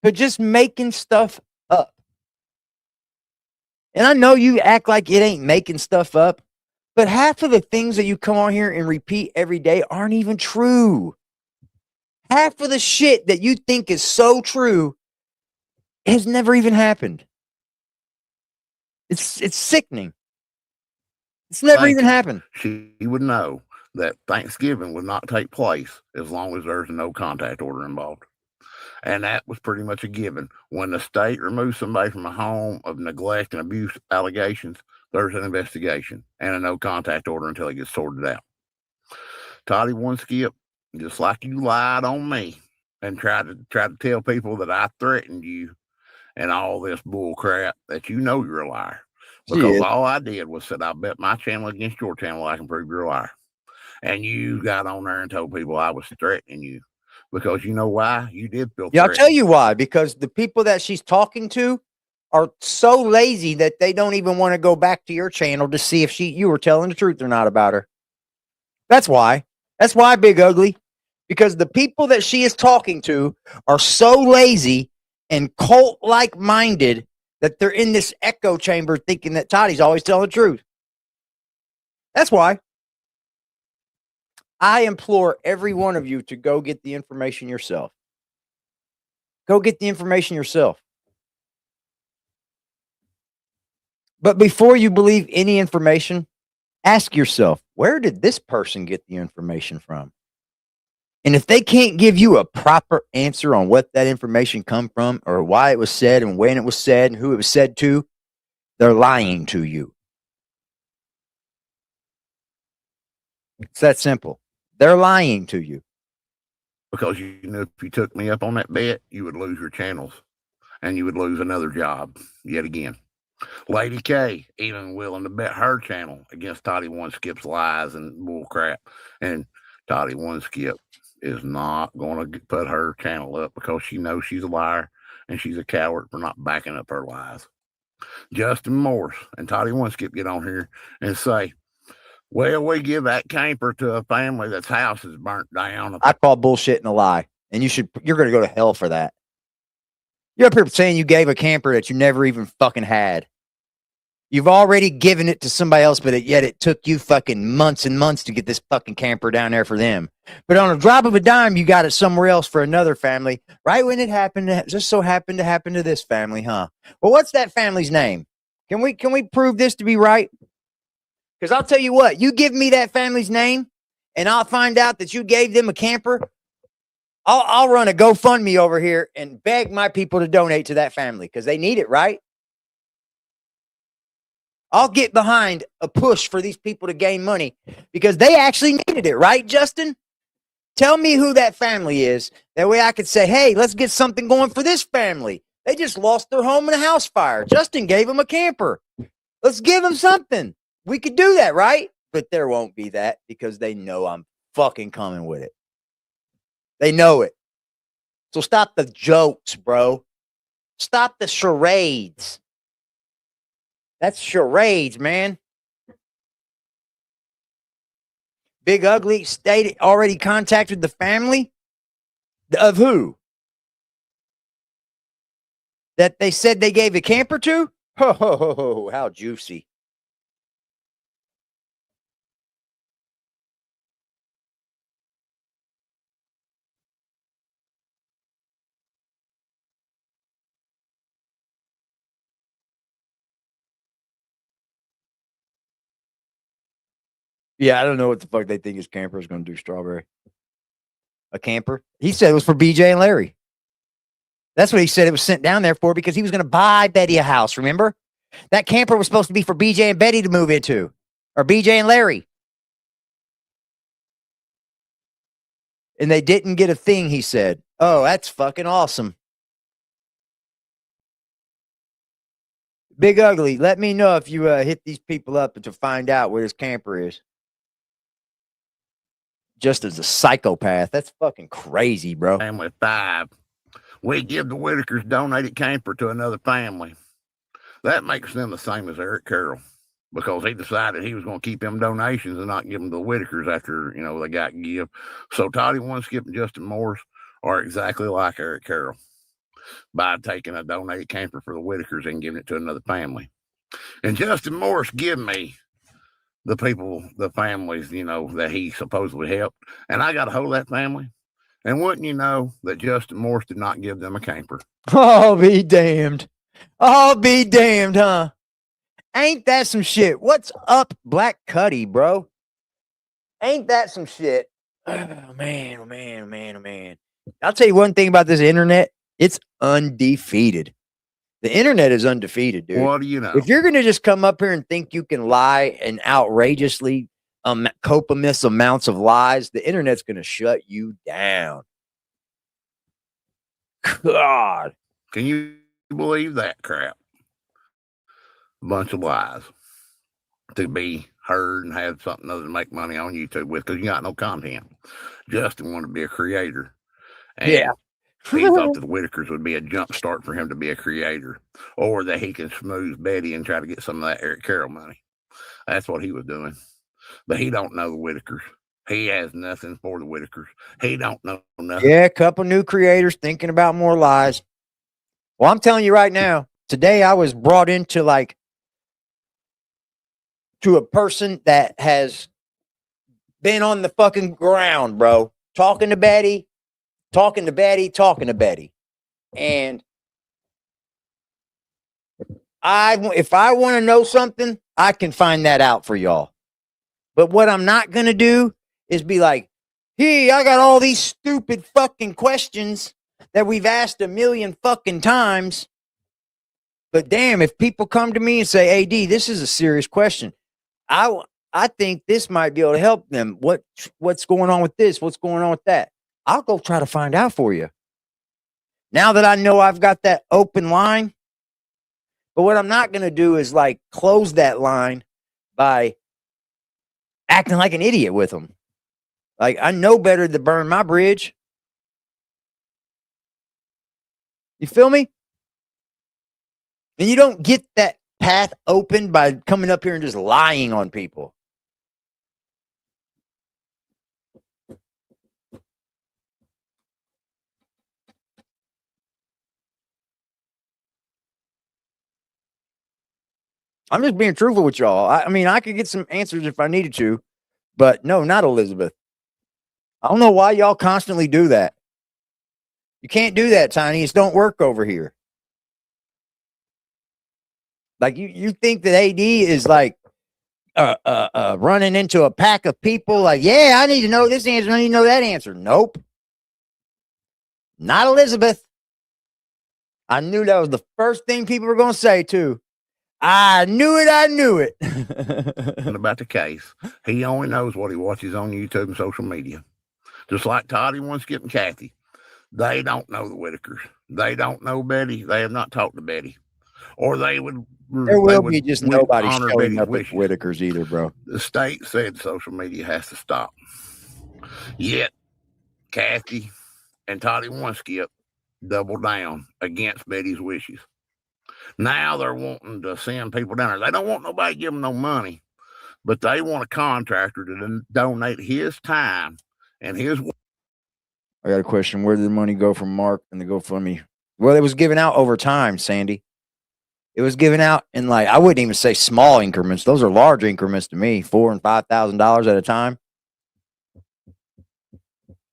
But just making stuff up. And I know you act like it ain't making stuff up, but half of the things that you come on here and repeat every day aren't even true. Half of the shit that you think is so true has never even happened. It's sickening. It's never even happened. She would know that Thanksgiving would not take place as long as there's a no contact order involved. And that was pretty much a given. When the state removes somebody from a home of neglect and abuse allegations, there's an investigation and a no contact order until it gets sorted out. Toddy One Skip, just like you lied on me and tried to tell people that I threatened you and all this bull crap, that you know you're a liar. Because all I did was said, I bet my channel against your channel I can prove you're a liar. And you got on there and told people I was threatening you. Because you know why? You did feel Yeah, threatened. I'll tell you why. Because the people that she's talking to are so lazy that they don't even want to go back to your channel to see if you were telling the truth or not about her. That's why. That's why, Big Ugly. Because the people that she is talking to are so lazy and cult-like minded that they're in this echo chamber thinking that Toddy's always telling the truth. That's why. I implore every one of you to go get the information yourself. Go get the information yourself. But before you believe any information, ask yourself, where did this person get the information from? And if they can't give you a proper answer on what that information come from or why it was said and when it was said and who it was said to, they're lying to you. It's that simple. They're lying to you. Because you knew if you took me up on that bet, you would lose your channels and you would lose another job yet again. Lady K even willing to bet her channel against Toddy One Skip's lies and bull crap. And Toddy One Skip is not going to put her channel up because she knows she's a liar and she's a coward for not backing up her lies. Justin Morse and Toddy One Skip get on here and say, well, we give that camper to a family that's house is burnt down. I call bullshit and a lie. And you're going to go to hell for that. You're up here saying you gave a camper that you never even fucking had. You've already given it to somebody else, but yet it took you fucking months and months to get this fucking camper down there for them. But on a drop of a dime, you got it somewhere else for another family. Right when it happened, it just so happened to happen to this family, huh? Well, what's that family's name? Can we prove this to be right? Because I'll tell you what, you give me that family's name, and I'll find out that you gave them a camper. I'll run a GoFundMe over here and beg my people to donate to that family because they need it, right? I'll get behind a push for these people to gain money because they actually needed it, right, Justin? Tell me who that family is. That way I could say, hey, let's get something going for this family. They just lost their home in a house fire. Justin gave them a camper. Let's give them something. We could do that, right? But there won't be that because they know I'm fucking coming with it. They know it. So stop the jokes, bro. Stop the charades. That's charades, man. Big Ugly stated already contacted the family of who? That they said they gave a camper to? Oh, how juicy. Yeah, I don't know what the fuck they think his camper is going to do, Strawberry. A camper? He said it was for BJ and Larry. That's what he said it was sent down there for because he was going to buy Betty a house, remember? That camper was supposed to be for BJ and Betty to move into, or BJ and Larry. And they didn't get a thing, he said. Oh, that's fucking awesome. Big Ugly, let me know if you hit these people up to find out where this camper is. Just as a psychopath. That's fucking crazy, bro. Family of 5. We give the Whittakers donated camper to another family. That makes them the same as Eric Carroll because he decided he was going to keep them donations and not give them to the Whittakers after, they got give. So Toddy One Skip and Justin Morris are exactly like Eric Carroll by taking a donated camper for the Whittakers and giving it to another family. And Justin Morris give me the people, the families, that he supposedly helped. And I got a hold of that family. And wouldn't you know that Justin Morris did not give them a camper? Oh, be damned. Oh, be damned, huh? Ain't that some shit? What's up, Black Cuddy, bro? Ain't that some shit? Oh, man, oh, man, oh, man, oh, man. I'll tell you one thing about this internet. It's undefeated. The internet is undefeated, dude. What do you know? If you're going to just come up here and think you can lie and outrageously copious amounts of lies, the internet's going to shut you down. God. Can you believe that crap? A bunch of lies to be heard and have something other to make money on YouTube with because you got no content. Justin wanted to be a creator. And yeah. He thought that the Whittakers would be a jump start for him to be a creator, or that he can smooth Betty and try to get some of that Eric Carroll money. That's what he was doing. But he don't know the Whittakers. He has nothing for the Whittakers. He don't know nothing. Yeah, a couple new creators thinking about more lies. Well, I'm telling you right now, today I was brought into to a person that has been on the fucking ground, bro. Talking to Betty. And if I want to know something, I can find that out for y'all. But what I'm not going to do is be like, hey, I got all these stupid fucking questions that we've asked a million fucking times. But damn, if people come to me and say, AD, this is a serious question. I think this might be able to help them. What's going on with this? What's going on with that? I'll go try to find out for you. Now that I know I've got that open line. But what I'm not going to do is close that line by acting like an idiot with them. I know better to burn my bridge. You feel me? And you don't get that path open by coming up here and just lying on people. I'm just being truthful with y'all. I mean, I could get some answers if I needed to, but no, not Elizabeth. I don't know why y'all constantly do that. You can't do that, Tiny. It don't work over here. You think that AD is running into a pack of people yeah, I need to know this answer. I need to know that answer. Nope. Not Elizabeth. I knew that was the first thing people were going to say too. I knew it. I knew it. about the case. He only knows what he watches on YouTube and social media. Just like Toddy wants getting Kathy. They don't know the Whittakers. They don't know Betty. They have not talked to Betty. Or they would. There will be just nobody honor showing Betty's up wishes. at Whittakers either, bro. The state said social media has to stop. Yet, Kathy and Toddy Skip doubled down against Betty's wishes. Now they're wanting to send people down there. They don't want nobody to give them no money, but they want a contractor to donate his time and his. I got a question. Where did the money go from Mark and the GoFundMe? Well, it was given out over time, Sandy. It was given out in, like, I wouldn't even say small increments. Those are large increments to me, $4,000 and $5,000 at a time.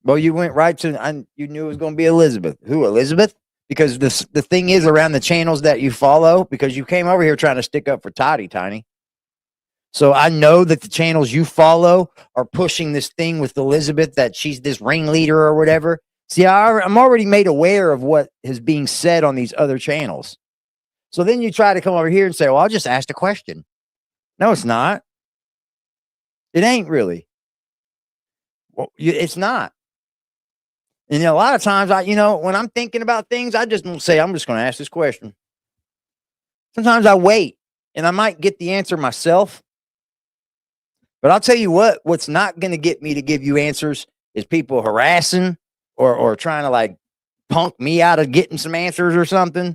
Well, you went right to, you knew it was going to be Elizabeth. Who, Elizabeth? Because the thing is around the channels that you follow, because you came over here trying to stick up for Toddy, Tiny. So I know that the channels you follow are pushing this thing with Elizabeth, that she's this ringleader or whatever. See, I'm already made aware of what is being said on these other channels. So then you try to come over here and say, well, I'll just ask a question. No, it's not. It ain't really. Well, it's not. And a lot of times, when I'm thinking about things, I just don't say, I'm just going to ask this question. Sometimes I wait, and I might get the answer myself. But I'll tell you what's not going to get me to give you answers is people harassing or trying to, like, punk me out of getting some answers or something.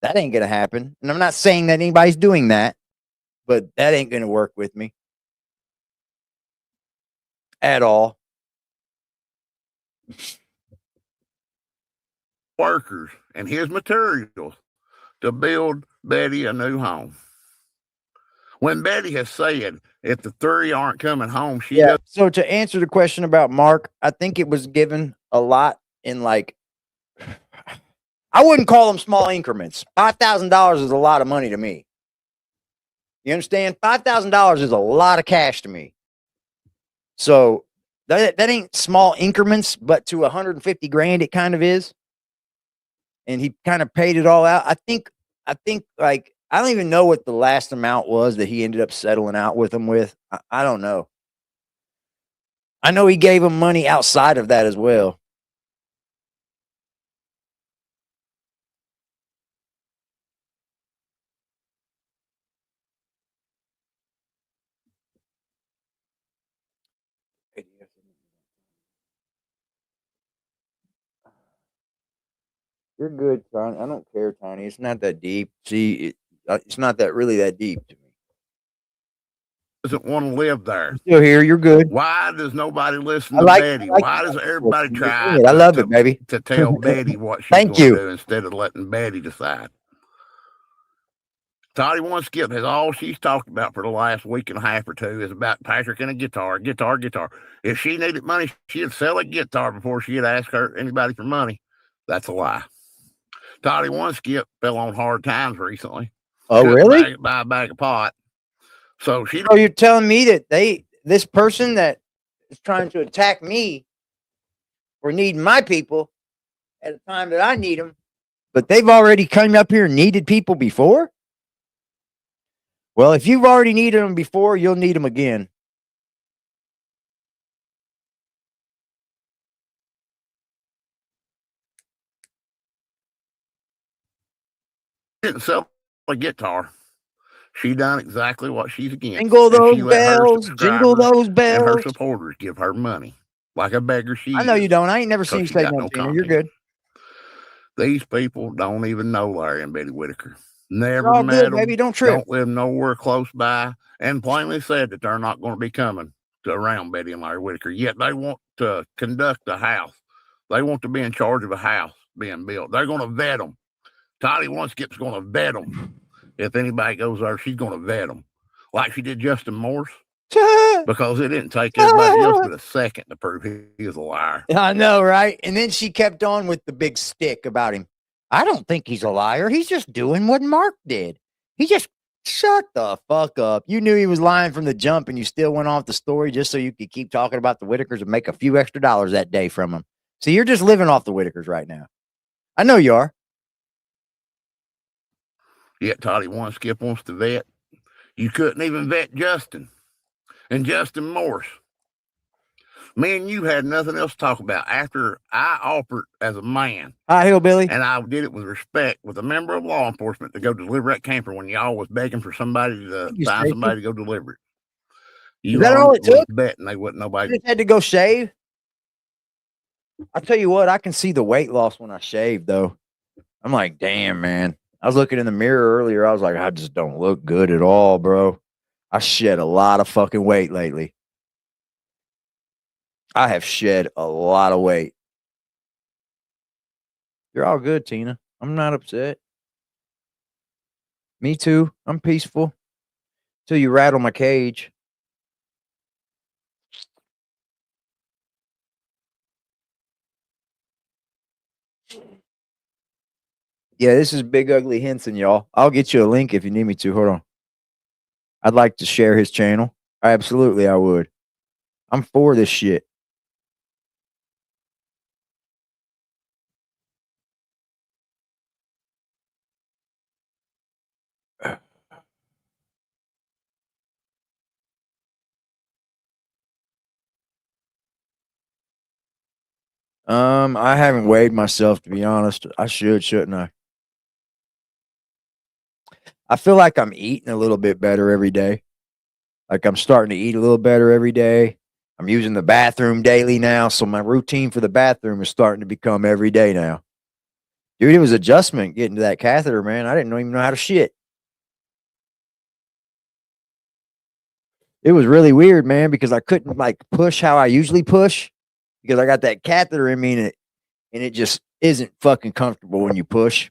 That ain't going to happen. And I'm not saying that anybody's doing that, but that ain't going to work with me at all. Workers and his materials to build Betty a new home. When Betty has said, if the three aren't coming home, she does. So to answer the question about Mark, I think it was given a lot in, like, I wouldn't call them small increments. $5,000 is a lot of money to me. You understand? $5,000 is a lot of cash to me. So that ain't small increments, but to 150 grand, it kind of is. And he kind of paid it all out. I think like, I don't even know what the last amount was that he ended up settling out with him with. I don't know. I know he gave him money outside of that as well. You're good, Tiny. I don't care, Tiny. It's not that deep. See, it's not that really that deep to me. Doesn't want to live there. I'm still here. You're good. Why does nobody listen to Betty? Why does everybody try? I love it, baby. To tell Betty what she's Thank going you. to do instead of letting Betty decide. Toddy Skip has all she's talked about for the last week and a half or two is about Patrick and a guitar. If she needed money, she'd sell a guitar before she'd ask anybody for money. That's a lie. Toddy Skip fell on hard times recently. Oh, really? Buy a bag of pot. So you're telling me that this person that is trying to attack me for needing my people at a time that I need them, but they've already come up here and needed people before? Well, if you've already needed them before, you'll need them again. Didn't sell a guitar. She done exactly what she's against. Jingle those bells, jingle those bells. And her supporters give her money like a beggar she is. I know you don't. I ain't never seen you say no, Tina. You're good. These people don't even know Larry and Betty Whittaker. Never met them. Baby, don't trip. Don't live nowhere close by. And plainly said that they're not going to be coming to around Betty and Larry Whittaker. Yet they want to conduct a house. They want to be in charge of a house being built. They're going to vet them. Toddy Skip's going to vet them. If anybody goes there, she's going to vet them. Like she did Justin Morse. Because it didn't take everybody else but a second to prove he was a liar. I know, right? And then she kept on with the big stick about him. I don't think he's a liar. He's just doing what Mark did. He just shut the fuck up. You knew he was lying from the jump, and you still went off the story just so you could keep talking about the Whittakers and make a few extra dollars that day from them. So you're just living off the Whittakers right now. I know you are. Yet Toddy one Skip wants to vet. You couldn't even vet Justin and Justin Morse. Me and you had nothing else to talk about after I offered as a man. Hi, Hillbilly. And I did it with respect, with a member of law enforcement to go deliver that camper when y'all was begging for somebody to Thank you, find Stacy. somebody to go deliver it. Is that all it was took? betting they wouldn't I nobody. just had to go shave. I'll tell you what, I can see the weight loss when I shave, though. I'm like, damn, man. I was looking in the mirror earlier. I was like, I just don't look good at all, bro. I shed a lot of fucking weight lately. I have shed a lot of weight. You're all good, Tina. I'm not upset. Me too. I'm peaceful. Till you rattle my cage. Yeah, this is Big Ugly Henson, y'all. I'll get you a link if you need me to. Hold on. I'd like to share his channel. Absolutely, I would. I'm for this shit. I haven't weighed myself, to be honest. I should, shouldn't I? I feel like I'm eating a little bit better every day. Like I'm starting to eat a little better every day. I'm using the bathroom daily now, so my routine for the bathroom is starting to become every day now. Dude, it was adjustment getting to that catheter, man. I didn't even know how to shit. It was really weird, man, because I couldn't like push how I usually push because I got that catheter in me and it just isn't fucking comfortable when you push.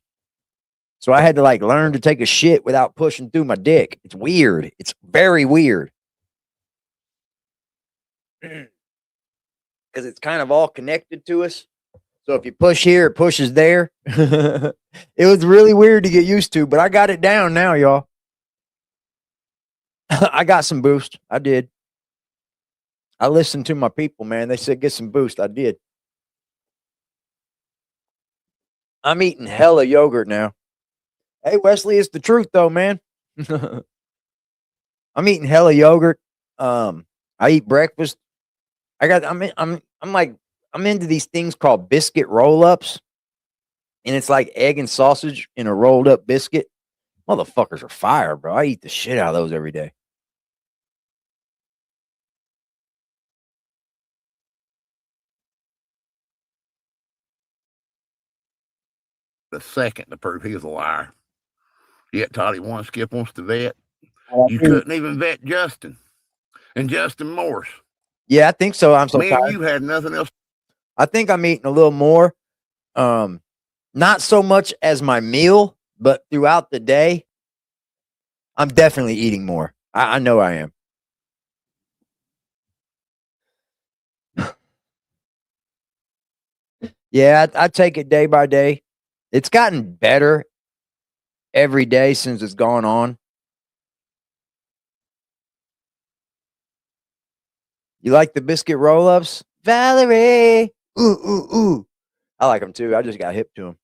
So I had to like learn to take a shit without pushing through my dick. It's weird. It's very weird. Because it's kind of all connected to us. So if you push here, it pushes there. It was really weird to get used to, but I got it down now, y'all. I got some boost. I did. I listened to my people, man. They said get some boost. I did. I'm eating hella yogurt now. Hey, Wesley, it's the truth though, man. I'm eating hella yogurt. I eat breakfast. I'm into these things called biscuit roll-ups. And it's like egg and sausage in a rolled up biscuit. Motherfuckers are fire, bro. I eat the shit out of those every day. The second to prove he was a liar. Yet Toddy one Skip wants to vet. You couldn't even vet Justin and Justin Morse. Yeah, I think so. I'm so Me tired. and you had nothing else. I think I'm eating a little more. Not so much as my meal, but throughout the day, I'm definitely eating more. I know I am. Yeah, I take it day by day. It's gotten better every day since it's gone on. You like the biscuit roll-ups? Valerie! Ooh, ooh, ooh. I like them too. I just got hip to them.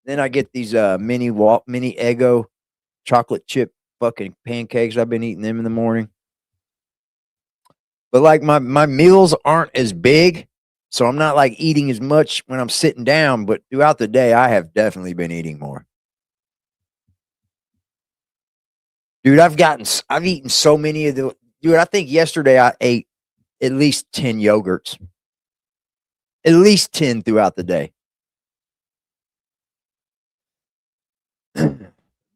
Then I get these mini Eggo chocolate chip fucking pancakes. I've been eating them in the morning. But like my meals aren't as big, so I'm not like eating as much when I'm sitting down, but throughout the day I have definitely been eating more. Dude, I've eaten so many of the dude, I think yesterday I ate at least 10 yogurts. At least 10 throughout the day.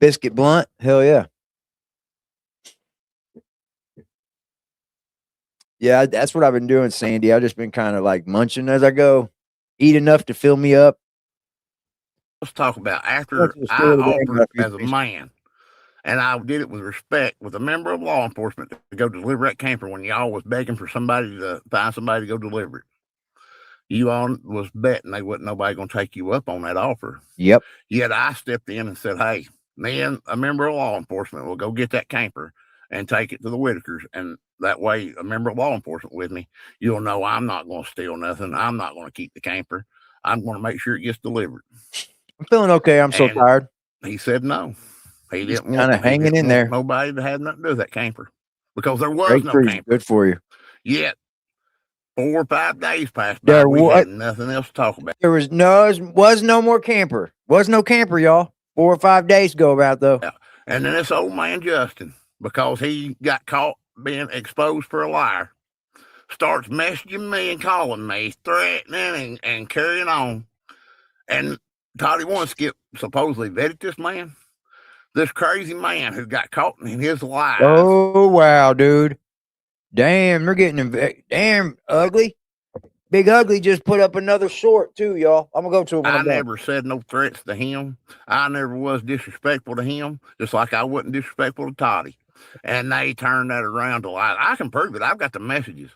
Biscuit blunt? Hell yeah. Yeah, that's what I've been doing, Sandy. I've just been kind of like munching as I go. Eat enough to fill me up. Let's talk about after I offered as a man, and I did it with respect, with a member of law enforcement to go deliver that camper when y'all was begging for somebody to find somebody to go deliver it. You all was betting they wasn't nobody going to take you up on that offer. Yep. Yet I stepped in and said, hey, me and a member of law enforcement will go get that camper and take it to the Whittakers. And that way, a member of law enforcement with me, you'll know I'm not going to steal nothing. I'm not going to keep the camper. I'm going to make sure it gets delivered. I'm feeling okay. I'm so tired. He said no. He He's didn't kind want of hanging in there. nobody to have nothing to do with that camper because there was Great no cruise, camper. good for you. Yet 4 or 5 days passed by. There We was had nothing else to talk about. there was no more camper. Was no camper, y'all. 4 or 5 days ago about though. And then this old man Justin, because he got caught being exposed for a liar, starts messaging me and calling me, threatening and carrying on. And Toddy One Skip supposedly vetted this man. This crazy man who got caught in his lies. Oh wow, dude. Damn, they're getting damn ugly. Big Ugly just put up another short too, y'all. I'm gonna go to it when I I'm done. never said no threats to him. I never was disrespectful to him, just like I wasn't disrespectful to Toddy. And they turned that around to lie. I can prove it. I've got the messages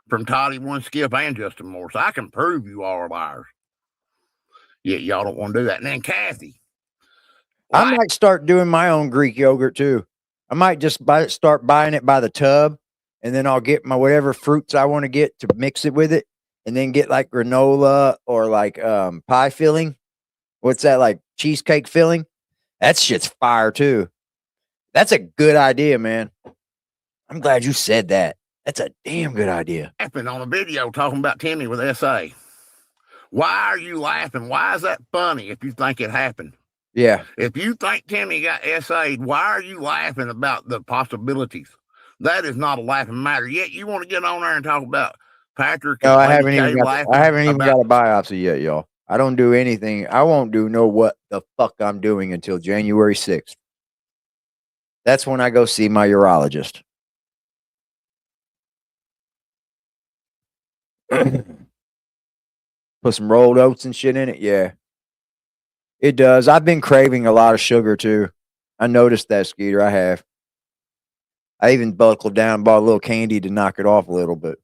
from Toddy One Skip and Justin Morris. I can prove you all are liars. Yet y'all don't want to do that. And then Kathy. I might start doing my own Greek yogurt too. I might just start buying it by the tub, and then I'll get my whatever fruits I want to get to mix it with it, and then get like granola or like pie filling. What's that, like cheesecake filling? That shit's fire too. That's a good idea, man. I'm glad you said that. That's a damn good idea. Laughing on a video talking about Timmy with SA. Why are you laughing? Why is that funny if you think it happened? Yeah. If you think Timmy got SA'd, why are you laughing about the possibilities? That is not a laughing matter. Yet you want to get on there and talk about Patrick. No, And I Lady haven't K even got. laughing I haven't even about- got a biopsy yet, y'all. I don't do anything. I won't know what the fuck I'm doing until January 6th. That's when I go see my urologist. Put some rolled oats and shit in it. Yeah, it does. I've been craving a lot of sugar too. I noticed that, Skeeter. I have. I even buckled down and bought a little candy to knock it off a little bit.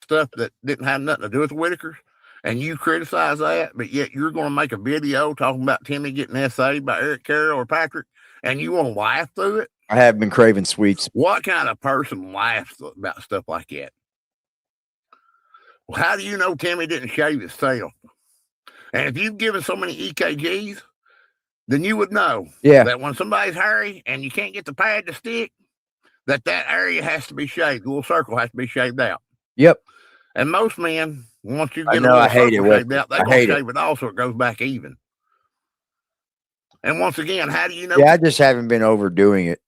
stuff that didn't have nothing to do with the Whittakers, and you criticize that, but yet you're going to make a video talking about Timmy getting SA'd by Eric Carroll or Patrick, and you want to laugh through it? I have been craving sweets. What kind of person laughs about stuff like that? Well, how do you know Timmy didn't shave his tail? And if you've given so many EKGs, then you would know that when somebody's hairy and you can't get the pad to stick, that area has to be shaved. The little circle has to be shaved out. Yep. And most men, once you I get know, a little I hate circle it, shaved out, they're going to shave it off so it goes back even. And once again, how do you know? Yeah, I just haven't been overdoing it.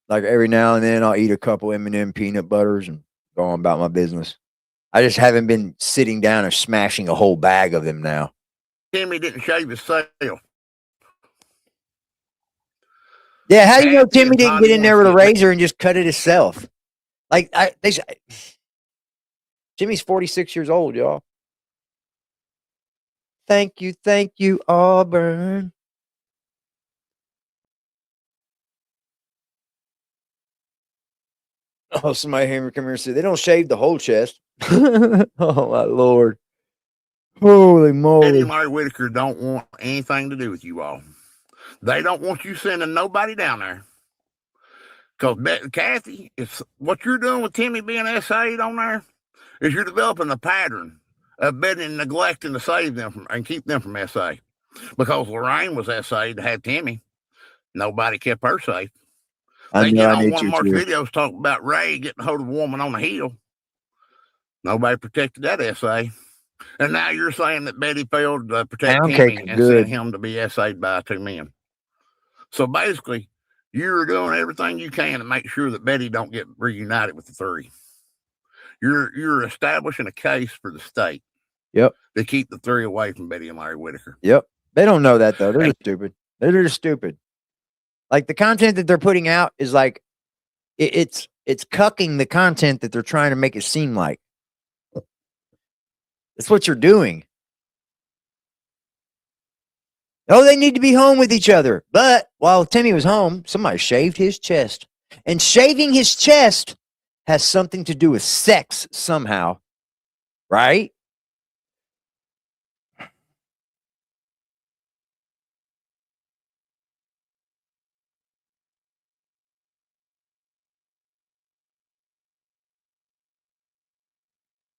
Like every now and then I'll eat a couple M&M peanut butters and go on about my business. I just haven't been sitting down and smashing a whole bag of them now. Timmy didn't shave his tail. Yeah, how do you know Timmy didn't get in there with a razor and just cut it himself? Like Jimmy's 46 years old, y'all. Thank you, Auburn. Oh, somebody come here and say they don't shave the whole chest. Oh my Lord. Holy moly. Eddie and Larry Whittaker don't want anything to do with you all. They don't want you sending nobody down there. Because Kathy, it's what you're doing with Timmy being SA'd on there is you're developing a pattern of betting and neglecting to save them from and keep them from SA. Because Lorraine was SA'd to have Timmy. Nobody kept her safe. They get on one of Mark's videos talking about Ray getting a hold of a woman on the hill. Nobody protected that SA. And now you're saying that Betty failed to protect Timmy and sent him to be SA'd by 2 men. So basically, you're doing everything you can to make sure that Betty don't get reunited with the 3. You're establishing a case for the state. Yep. To keep the 3 away from Betty and Larry Whittaker. Yep. They don't know that though. They're just stupid. They're just stupid. Like the content that they're putting out is like it's cucking the content that they're trying to make it seem like. That's what you're doing. Oh, they need to be home with each other. But while Timmy was home, somebody shaved his chest. And shaving his chest has something to do with sex somehow. Right?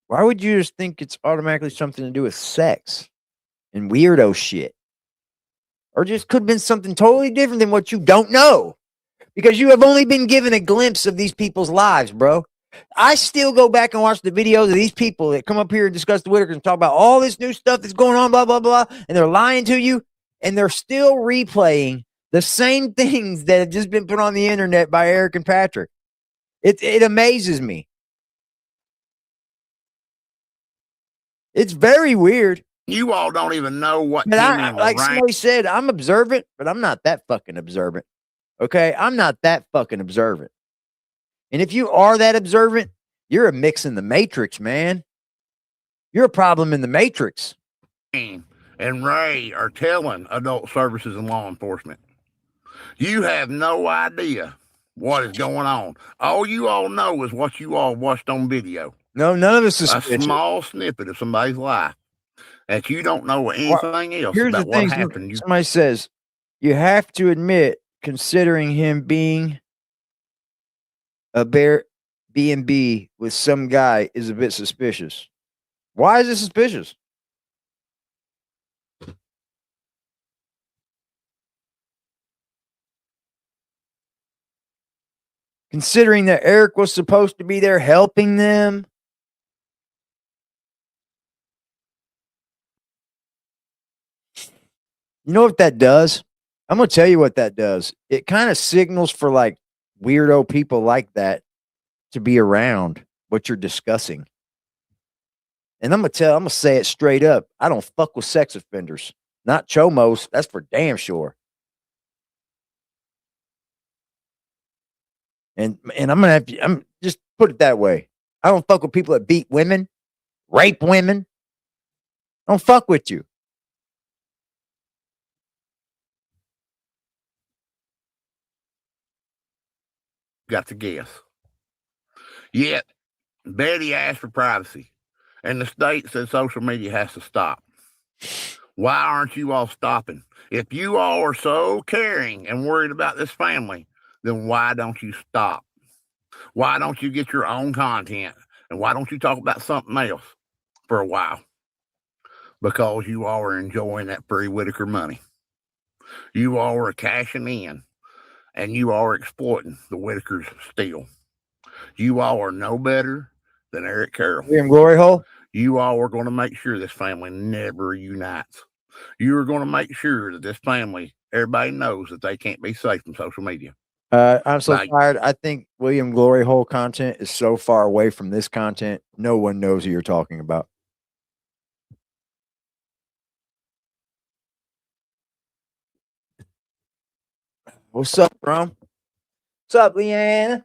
Why would you just think it's automatically something to do with sex and weirdo shit? or just could have been something totally different than what you don't know, because you have only been given a glimpse of these people's lives, bro. I still go back and watch the videos of these people that come up here and discuss the Whittakers and talk about all this new stuff that's going on, blah, blah, blah, and they're lying to you, and they're still replaying the same things that have just been put on the internet by Eric and Patrick. It amazes me. It's very weird. You all don't even know what But came I, in the like rank. somebody said, I'm observant, but I'm not that fucking observant. Okay? I'm not that fucking observant. And if you are that observant, you're a mix in the matrix, man. You're a problem in the matrix. And Ray are telling adult services and law enforcement, you have no idea what is going on. All you all know is what you all watched on video. No, none of us is A small snippet of somebody's life that you don't know anything else Here's about the what thing. happened. Somebody says, you have to admit, considering him being a bear B&B with some guy is a bit suspicious. Why is it suspicious? Considering that Eric was supposed to be there helping them. You know what that does? I'm going to tell you what that does. It kind of signals for like weirdo people like that to be around what you're discussing. And I'm going to say it straight up. I don't fuck with sex offenders, not chomos. That's for damn sure. And I'm going to I'm just put it that way. I don't fuck with people that beat women, rape women. I don't fuck with you. Got to guess. Yet, Betty asked for privacy, and the state said social media has to stop. Why aren't you all stopping? If you all are so caring and worried about this family, then why don't you stop? Why don't you get your own content? And why don't you talk about something else for a while? Because you all are enjoying that free Whittaker money. You all are cashing in, and you all are exploiting the Whittakers still. You all are no better than Eric Carroll. William Glory Hole. You all are going to make sure this family never unites. You are going to make sure that this family, everybody knows that they can't be safe from social media. I'm so tired. I think William Glory Hole content is so far away from this content. No one knows who you're talking about. What's up, bro? What's up, Leanne?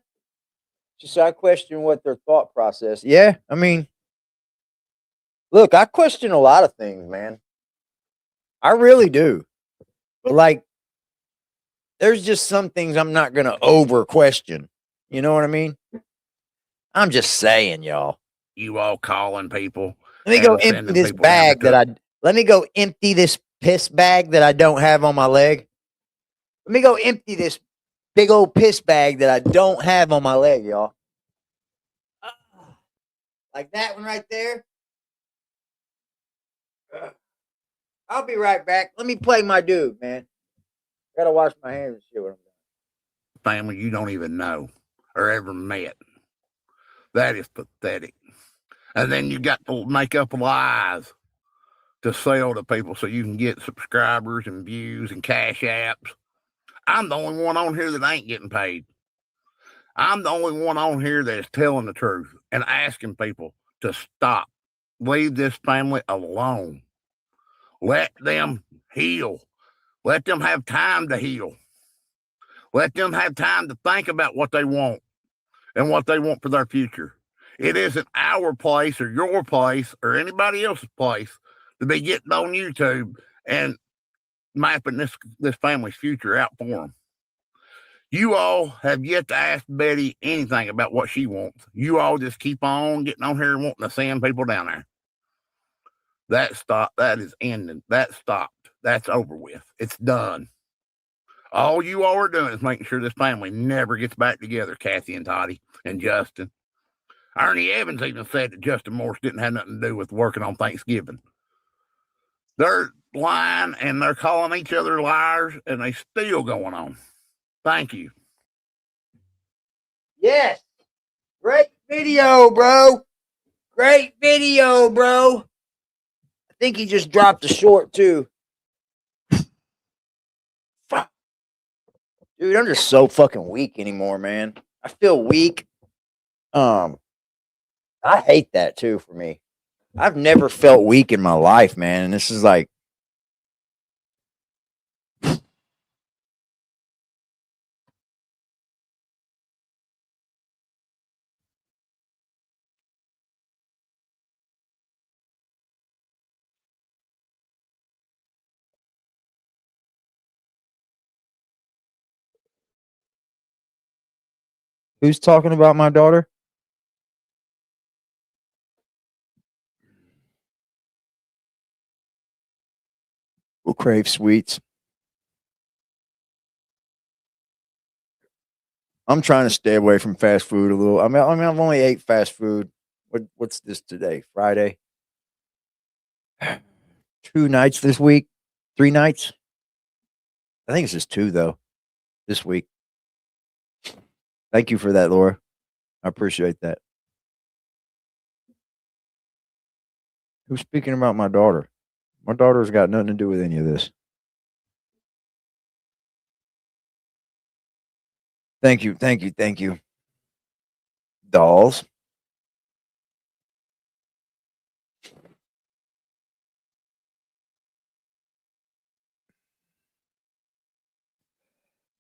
Just I question what their thought process. Yeah, I mean, look, I question a lot of things, man. I really do. But like, there's just some things I'm not gonna over question. You know what I mean? I'm just saying, y'all. You all calling people. Let me go empty this bag let me go empty this piss bag that I don't have on my leg. Let me go empty this big old piss bag that I don't have on my leg, y'all. Like that one right there. I'll be right back. Let me play my dude, man. Gotta wash my hands and shit when I'm done. Family you don't even know or ever met. That is pathetic. And then you got to make up lies to sell to people so you can get subscribers and views and cash apps. I'm the only one on here that ain't getting paid. I'm the only one on here that is telling the truth and asking people to stop. Leave this family alone. Let them heal. Let them have time to heal. Let them have time to think about what they want and what they want for their future. It isn't our place or your place or anybody else's place to be getting on YouTube and mapping this family's future out for them. You all have yet to ask Betty anything about what she wants. You all just keep on getting on here and wanting to send people down there. That stopped. That is ending. That stopped. That's over with. It's done. All you all are doing is making sure this family never gets back together, Kathy and Toddy and Justin. Ernie Evans even said that Justin Morse didn't have nothing to do with working on Thanksgiving. They're lying, and they're calling each other liars, and they still going on. Thank you. Yes. Great video, bro. Great video, bro. I think he just dropped a short too. Fuck. Dude, I'm just so fucking weak anymore, man. I feel weak. I hate that too for me. I've never felt weak in my life, man. And this is like, who's talking about my daughter? Who crave sweets? I'm trying to stay away from fast food a little. I've only ate fast food. What's this today? Friday. 2 nights this week. 3 nights. I think it's just 2 though. This week. Thank you for that, Laura. I appreciate that. Who's speaking about my daughter? My daughter's got nothing to do with any of this. Thank you, thank you, thank you. Dolls.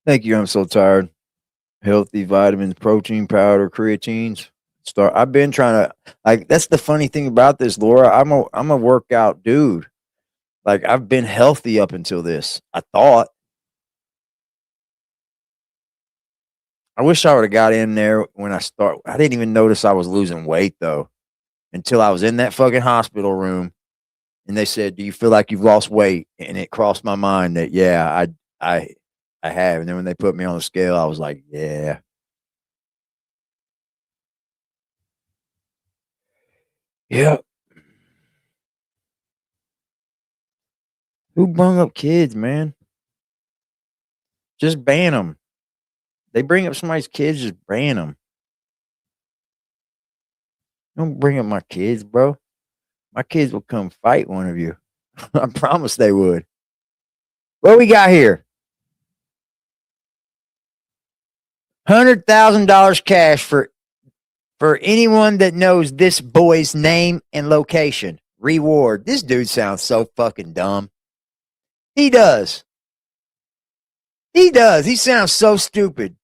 Thank you. I'm so tired. Healthy vitamins, protein powder, creatines. I've been trying to that's the funny thing about this, Laura. I'm a workout dude. Like I've been healthy up until this. I thought. I wish I would have got in there when I start. I didn't even notice I was losing weight though until I was in that fucking hospital room and they said, "Do you feel like you've lost weight?" And it crossed my mind that yeah, I have. And then when they put me on the scale, I was like, yeah. Yeah. Who brung up kids, man? Just ban them. They bring up somebody's kids, just ban them. Don't bring up my kids, bro. My kids will come fight one of you. I promise they would. What we got here? $100,000 cash for anyone that knows this boy's name and location. Reward. This dude sounds so fucking dumb. He does. He does. He sounds so stupid.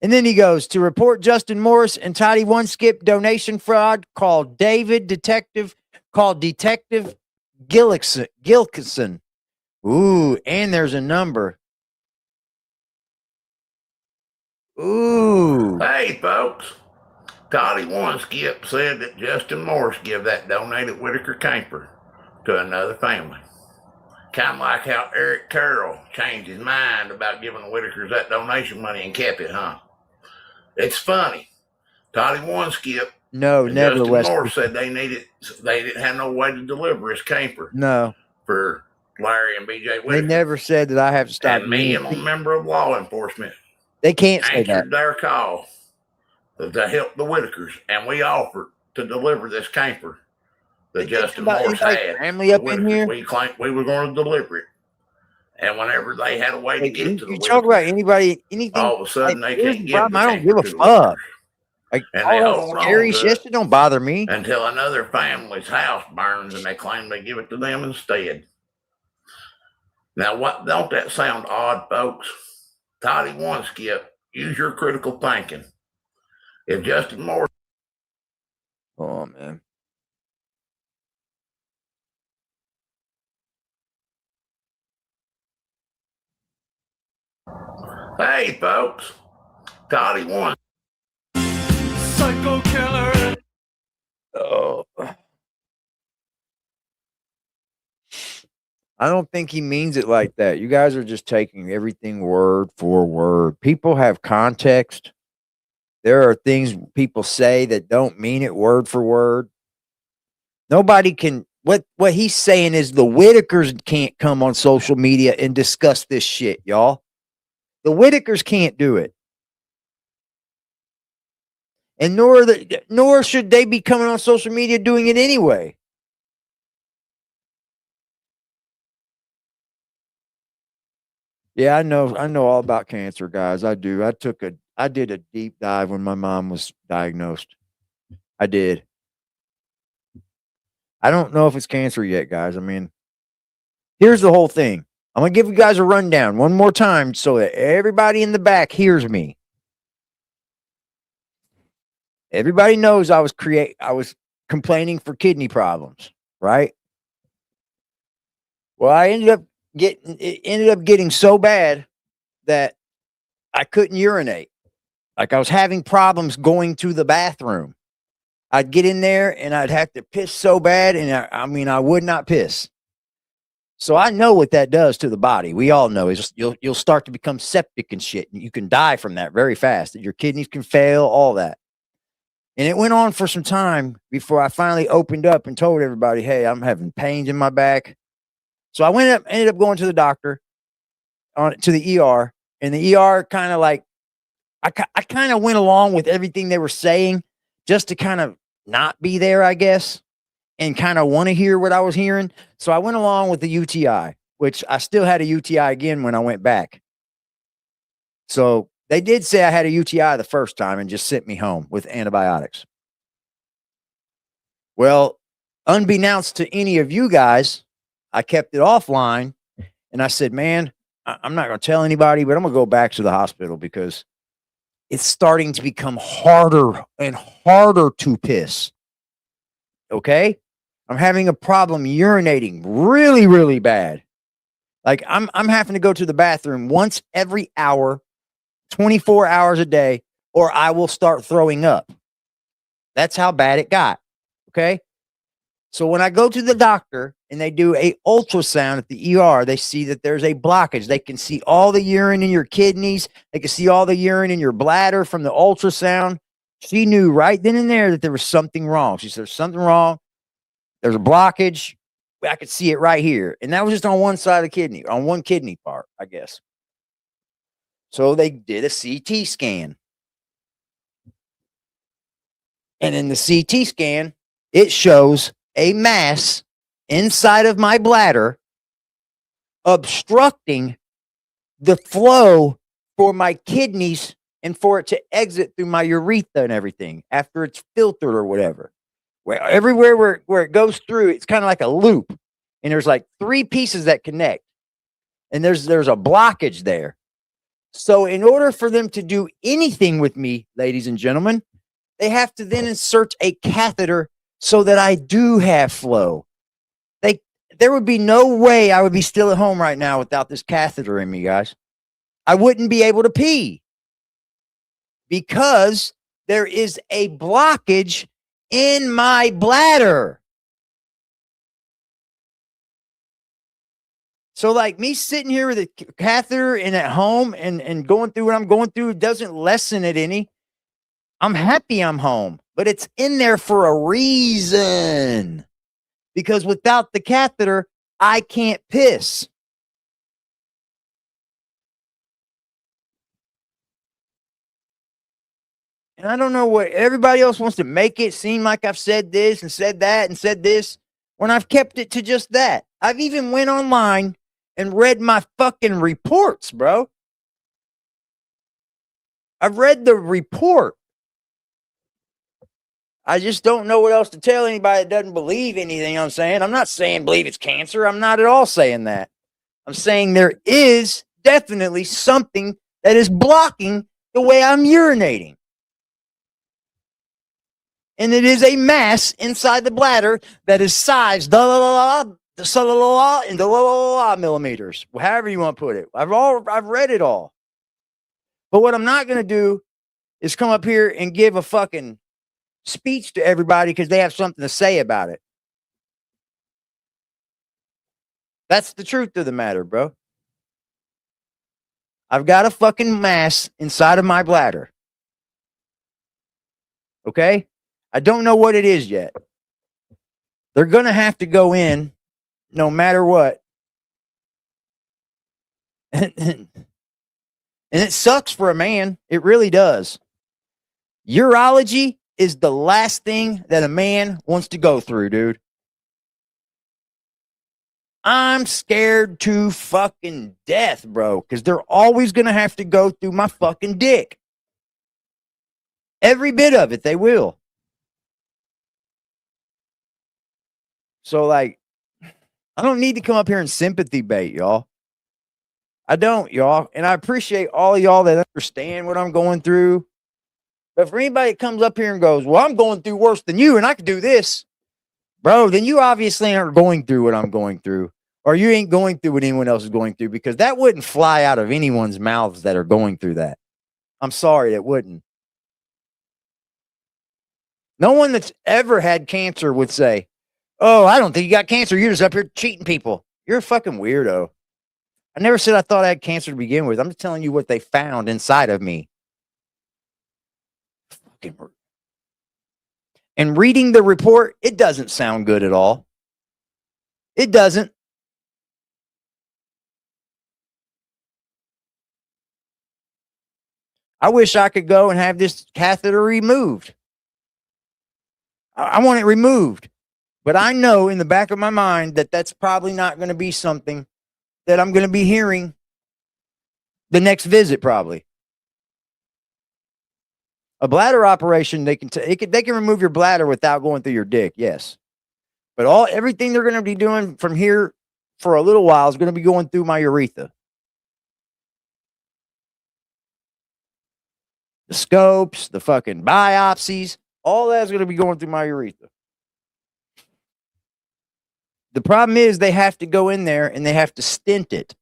And then he goes to report Justin Morris and Toddy One Skip donation fraud. Called Detective Gilkison. Ooh, and there's a number. Ooh. Hey, folks. Toddy One Skip said that Justin Morris gave that donated Whittaker camper to another family. Kind of like how Eric Carroll changed his mind about giving the Whittakers that donation money and kept it, huh? It's funny. Toddy One Skip No, and never. Justin West. Morris said they didn't have no way to deliver his camper. No. For Larry and BJ Whittaker. They never said that I have to stop. And me and a member of law enforcement they can't say answered that. Their call to help the Whittakers, and we offered to deliver this camper that Justin Morris had. Family up in here. We claimed we were going to deliver it, and whenever they had a way to get to the you talk about anybody, anything. All of a sudden, they can't the get the I don't give a to the fuck. Like and all they that hold scary on to shit it don't bother me. until another family's house burns, and they claim they give it to them instead. Now, don't that sound odd, folks? Toddy One Skip, use your critical thinking. If Justin Morris. Oh, man. Hey, folks. Toddy One. Psycho killer. Oh. I don't think he means it like that. You guys are just taking everything word for word. People have context. There are things people say that don't mean it word for word. Nobody can what he's saying is the Whittakers can't come on social media and discuss this shit, y'all. The Whittakers can't do it. And nor should they be coming on social media doing it anyway. Yeah, I know all about cancer, guys. I do. I did a deep dive when my mom was diagnosed. I did. I don't know if it's cancer yet, guys. I mean, here's the whole thing. I'm gonna give you guys a rundown one more time so that everybody in the back hears me. Everybody knows I was complaining for kidney problems, right? Well, it ended up getting so bad that I couldn't urinate. Like I was having problems going to the bathroom. I'd get in there and I'd have to piss so bad, and I mean I would not piss. So I know what that does to the body. We all know is you'll start to become septic and shit, and you can die from that very fast. Your kidneys can fail, all that. And it went on for some time before I finally opened up and told everybody, "Hey, I'm having pains in my back." So I ended up going to the doctor, to the ER, and the ER kind of like I kind of went along with everything they were saying just to kind of not be there, I guess, and kind of want to hear what I was hearing. So I went along with the UTI, which I still had a UTI again when I went back. So they did say I had a UTI the first time and just sent me home with antibiotics. Well, unbeknownst to any of you guys, I kept it offline and I said, man, I'm not going to tell anybody, but I'm going to go back to the hospital because it's starting to become harder and harder to piss. Okay? I'm having a problem urinating really, really bad. Like I'm having to go to the bathroom once every hour, 24 hours a day, or I will start throwing up. That's how bad it got. Okay? So when I go to the doctor and they do a ultrasound at the ER, they see that there's a blockage. They can see all the urine in your kidneys. They can see all the urine in your bladder from the ultrasound. She knew right then and there that there was something wrong. She said, there's something wrong. There's a blockage. I could see it right here. And that was just on one side of the kidney, on one kidney part, I guess. So they did a CT scan. And in the CT scan, it shows a mass inside of my bladder obstructing the flow for my kidneys and for it to exit through my urethra and everything after it's filtered or whatever. Where everywhere where it goes through, it's kind of like a loop. And there's like 3 pieces that connect. And there's a blockage there. So in order for them to do anything with me, ladies and gentlemen, they have to then insert a catheter so that I do have flow. There would be no way I would be still at home right now without this catheter in me, guys. I wouldn't be able to pee because there is a blockage in my bladder. So like me sitting here with a catheter and at home and going through what I'm going through doesn't lessen it any. I'm happy I'm home, but it's in there for a reason. Because without the catheter, I can't piss. And I don't know what everybody else wants to make it seem like I've said this and said that and said this when I've kept it to just that. I've even went online and read my fucking reports, bro. I've read the report. I just don't know what else to tell anybody that doesn't believe anything I'm saying. I'm not saying believe it's cancer. I'm not at all saying that. I'm saying there is definitely something that is blocking the way I'm urinating. And it is a mass inside the bladder that is sized into millimeters, however you want to put it. I've read it all. But what I'm not going to do is come up here and give a fucking speech to everybody because they have something to say about it. That's the truth of the matter, bro. I've got a fucking mass inside of my bladder. Okay? I don't know what it is yet. They're going to have to go in no matter what. And it sucks for a man. It really does. Urology is the last thing that a man wants to go through, dude. I'm scared to fucking death, bro, because they're always going to have to go through my fucking dick. Every bit of it, they will. So, like, I don't need to come up here and sympathy bait, y'all. I don't, y'all. And I appreciate all y'all that understand what I'm going through. But for anybody that comes up here and goes, well, I'm going through worse than you and I could do this, bro, then you obviously aren't going through what I'm going through. Or you ain't going through what anyone else is going through, because that wouldn't fly out of anyone's mouths that are going through that. I'm sorry, it wouldn't. No one that's ever had cancer would say, oh, I don't think you got cancer. You're just up here cheating people. You're a fucking weirdo. I never said I thought I had cancer to begin with. I'm just telling you what they found inside of me. Fucking. And reading the report, it doesn't sound good at all. It doesn't. I wish I could go and have this catheter removed. I want it removed. But I know in the back of my mind that that's probably not going to be something that I'm going to be hearing the next visit, probably. A bladder operation, they can remove your bladder without going through your dick, yes. But everything they're going to be doing from here for a little while is going to be going through my urethra. The scopes, the fucking biopsies, all that's going to be going through my urethra. The problem is they have to go in there and they have to stent it.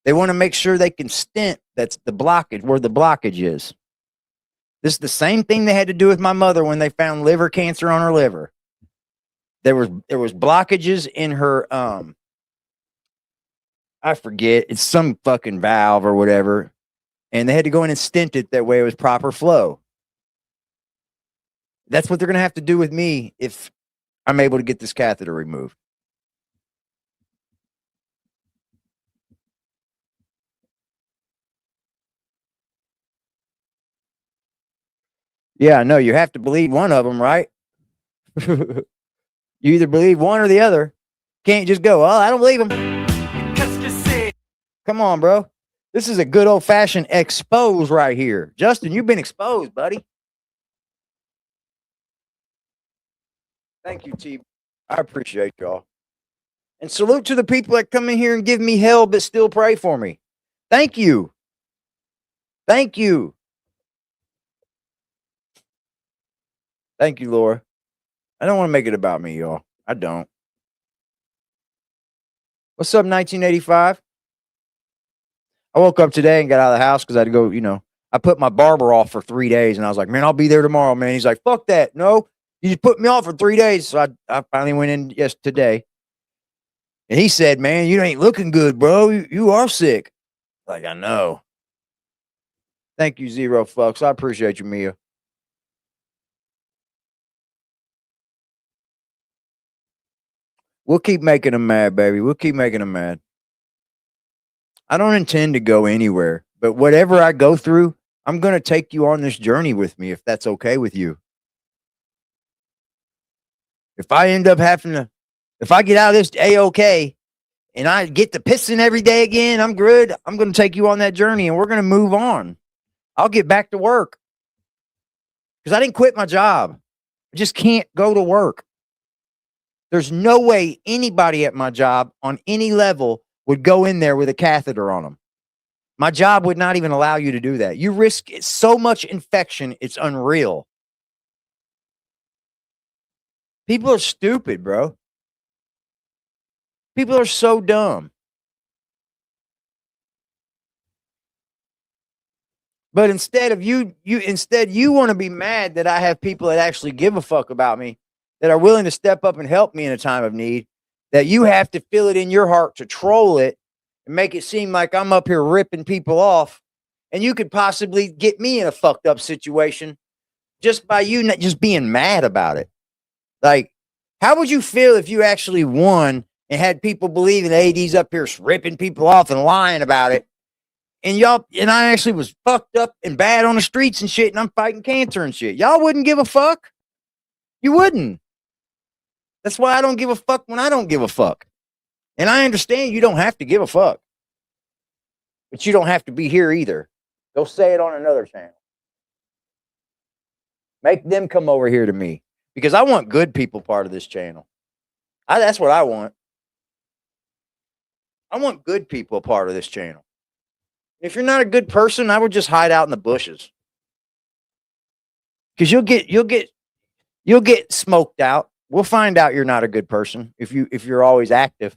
They want to make sure they can stent that's the blockage, where the blockage is. This is the same thing they had to do with my mother when they found liver cancer on her liver. There was blockages in her I forget, it's some fucking valve or whatever. And they had to go in and stent it that way it was proper flow. That's what they're going to have to do with me if I'm able to get this catheter removed. Yeah, I know. You have to believe one of them, right? You either believe one or the other. Can't just go, oh, I don't believe them. Come on, bro. This is a good old-fashioned expose right here. Justin, you've been exposed, buddy. Thank you, T. I appreciate y'all. And salute to the people that come in here and give me hell but still pray for me. Thank you. Thank you. Thank you, Laura. I don't want to make it about me, y'all. I don't. What's up, 1985? I woke up today and got out of the house because I had to go, I put my barber off for 3 days, and I was like, man, I'll be there tomorrow, man. He's like, fuck that. No, you just put me off for 3 days. So I finally went in today. And he said, man, you ain't looking good, bro. You are sick. Like, I know. Thank you, Zero Fucks. I appreciate you, Mia. We'll keep making them mad, baby. We'll keep making them mad. I don't intend to go anywhere, but whatever I go through, I'm going to take you on this journey with me if that's okay with you. If I end up if I get out of this A-okay and I get to pissing every day again, I'm good. I'm going to take you on that journey and we're going to move on. I'll get back to work because I didn't quit my job. I just can't go to work. There's no way anybody at my job on any level would go in there with a catheter on them. My job would not even allow you to do that. You risk so much infection, it's unreal. People are stupid, bro. People are so dumb. But instead you want to be mad that I have people that actually give a fuck about me, that are willing to step up and help me in a time of need, that you have to feel it in your heart to troll it and make it seem like I'm up here ripping people off. And you could possibly get me in a fucked up situation just by you not just being mad about it. Like, How would you feel if you actually won and had people believing AD's up here ripping people off and lying about it? And y'all, and I actually was fucked up and bad on the streets and shit, and I'm fighting cancer and shit. Y'all wouldn't give a fuck. You wouldn't. That's why I don't give a fuck when I don't give a fuck. And I understand you don't have to give a fuck. But you don't have to be here either. Go say it on another channel. Make them come over here to me. Because I want good people part of this channel. That's what I want. I want good people a part of this channel. If you're not a good person, I would just hide out in the bushes. Because you'll get smoked out. We'll find out you're not a good person if you're always active.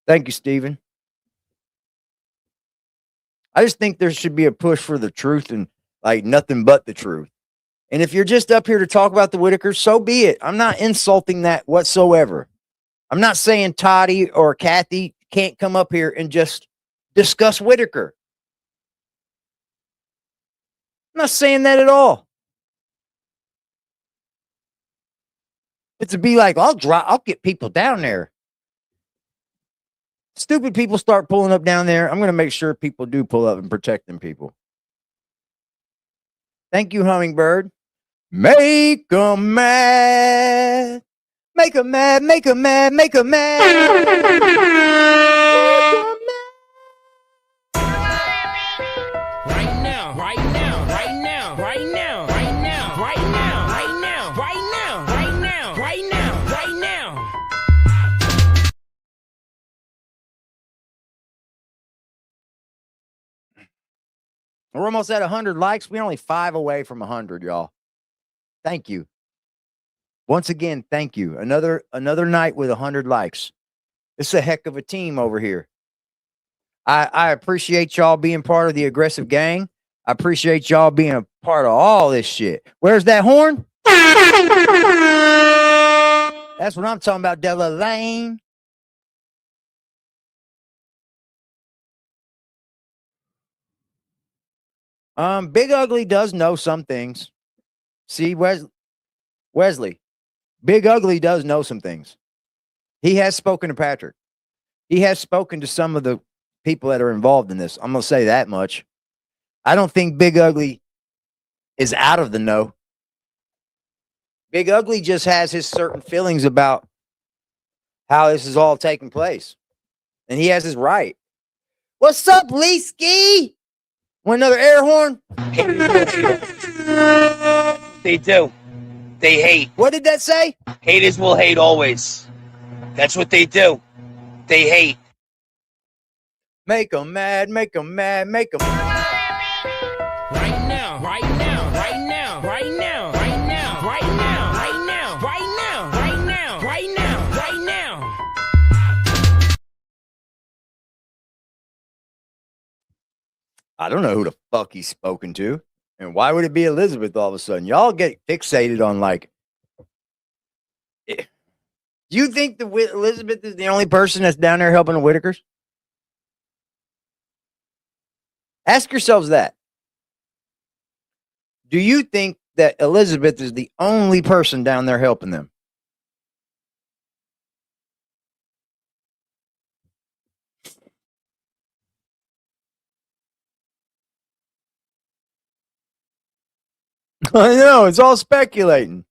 Thank you, Stephen. I just think there should be a push for the truth and like nothing but the truth. And if you're just up here to talk about the Whittakers, so be it. I'm not insulting that whatsoever. I'm not saying Toddy or Kathy can't come up here and just discuss Whittaker. I'm not saying that at all. But to be like, I'll get people down there. Stupid people start pulling up down there. I'm going to make sure people do pull up and protect them people. Thank you, Hummingbird. Make them mad. Make them mad. Make them mad. Make them mad. Make 'em mad. Right now, right now, right now, right now, right now, right now, right now, right now, right now, right now, right now. We're almost at 100 likes. We're only 5 away from 100, y'all. Thank you. Once again, thank you. Another night with 100 likes. It's a heck of a team over here. I appreciate y'all being part of the aggressive gang. I appreciate y'all being a part of all this shit. Where's that horn? That's what I'm talking about, Della Lane. Big Ugly does know some things. See, Wesley, Big Ugly does know some things. He has spoken to Patrick. He has spoken to some of the people that are involved in this. I'm going to say that much. I don't think Big Ugly is out of the know. Big Ugly just has his certain feelings about how this is all taking place. And he has his right. What's up, Leesky? Want another air horn? They do. They hate. What did that say? Haters will hate always. That's what they do. They hate. Make them mad, make them mad, make them mad. Right now, right now, right now, right now, right now, right now, right now, right now, right now, right now, right now. I don't know who the fuck he's spoken to. And why would it be Elizabeth all of a sudden? Y'all get fixated on like. Do you think the Elizabeth is the only person that's down there helping the Whittakers? Ask yourselves that. Do you think that Elizabeth is the only person down there helping them? I know, it's all speculating.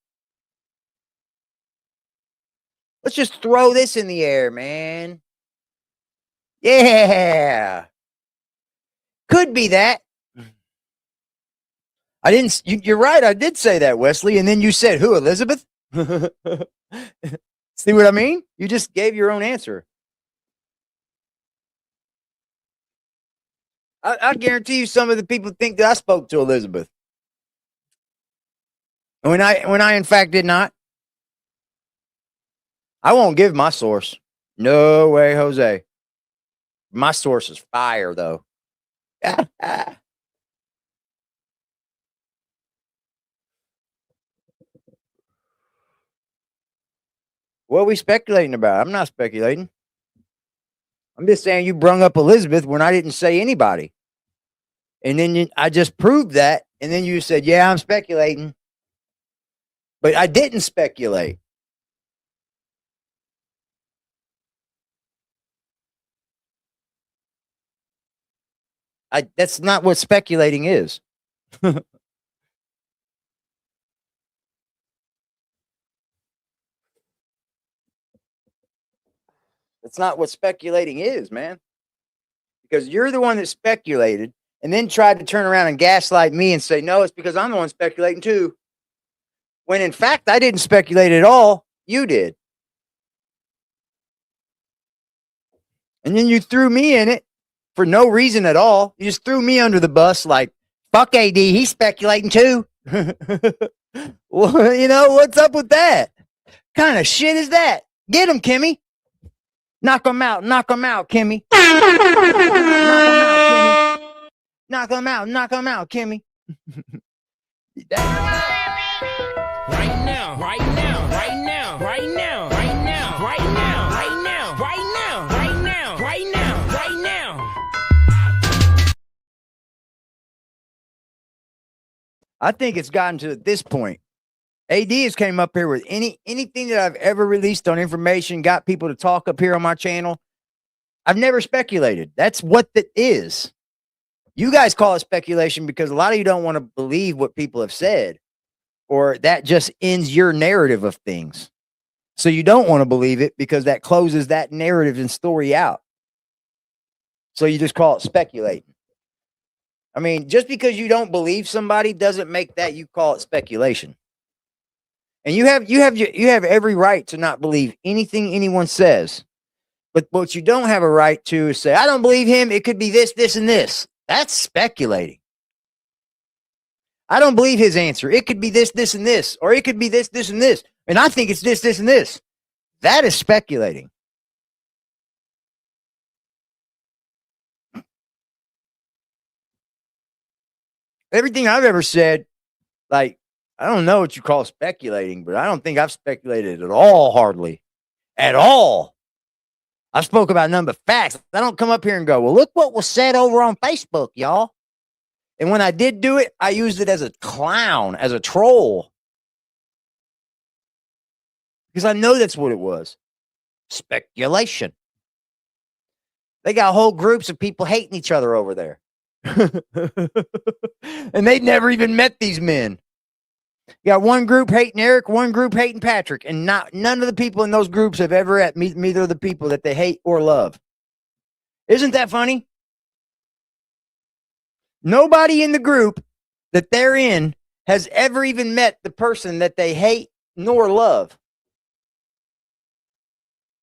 Let's just throw this in the air, man. Yeah. Could be that. I didn't. You're right. I did say that, Wesley. And then you said, who, Elizabeth? See what I mean? You just gave your own answer. I guarantee you some of the people think that I spoke to Elizabeth. When I in fact did not. I won't give my source. No way, Jose. My source is fire, though. What are we speculating about? I'm not speculating. I'm just saying you brung up Elizabeth when I didn't say anybody. And then I just proved that and then you said, yeah, I'm speculating. But I didn't speculate. That's not what speculating is. That's not what speculating is, man. Because you're the one that speculated and then tried to turn around and gaslight me and say, no, it's because I'm the one speculating too. When in fact, I didn't speculate at all. You did. And then you threw me in it for no reason at all. You just threw me under the bus like, fuck AD, he's speculating too. Well, you know, what's up with that? Kind of shit is that? Get him, Kimmy. Knock him out, Kimmy. Knock him out, Kimmy. Right now, right now, right now, right now, right now, right now, right now, right now, right now, right now, right now. I think it's gotten to this point. AD has came up here with anything that I've ever released on information, got people to talk up here on my channel. I've never speculated. That's what that is. You guys call it speculation because a lot of you don't want to believe what people have said, or that just ends your narrative of things. So you don't want to believe it because that closes that narrative and story out. So you just call it speculating. I mean, just because you don't believe somebody doesn't make that you call it speculation. And you have every right to not believe anything anyone says. But what you don't have a right to is say, I don't believe him. It could be this, this, and this. That's speculating. I don't believe his answer. It could be this, this, and this. Or it could be this, this, and this. And I think it's this, this, and this. That is speculating. Everything I've ever said, like, I don't know what you call speculating, but I don't think I've speculated at all, hardly. At all. I spoke about none but facts. I don't come up here and go, well, look what was said over on Facebook, y'all. And when I did do it, I used it as a clown, as a troll. Because I know that's what it was. Speculation. They got whole groups of people hating each other over there. And they'd never even met these men. You got one group hating Eric, one group hating Patrick, and none of the people in those groups have ever met neither of the people that they hate or love. Isn't that funny? Nobody in the group that they're in has ever even met the person that they hate nor love,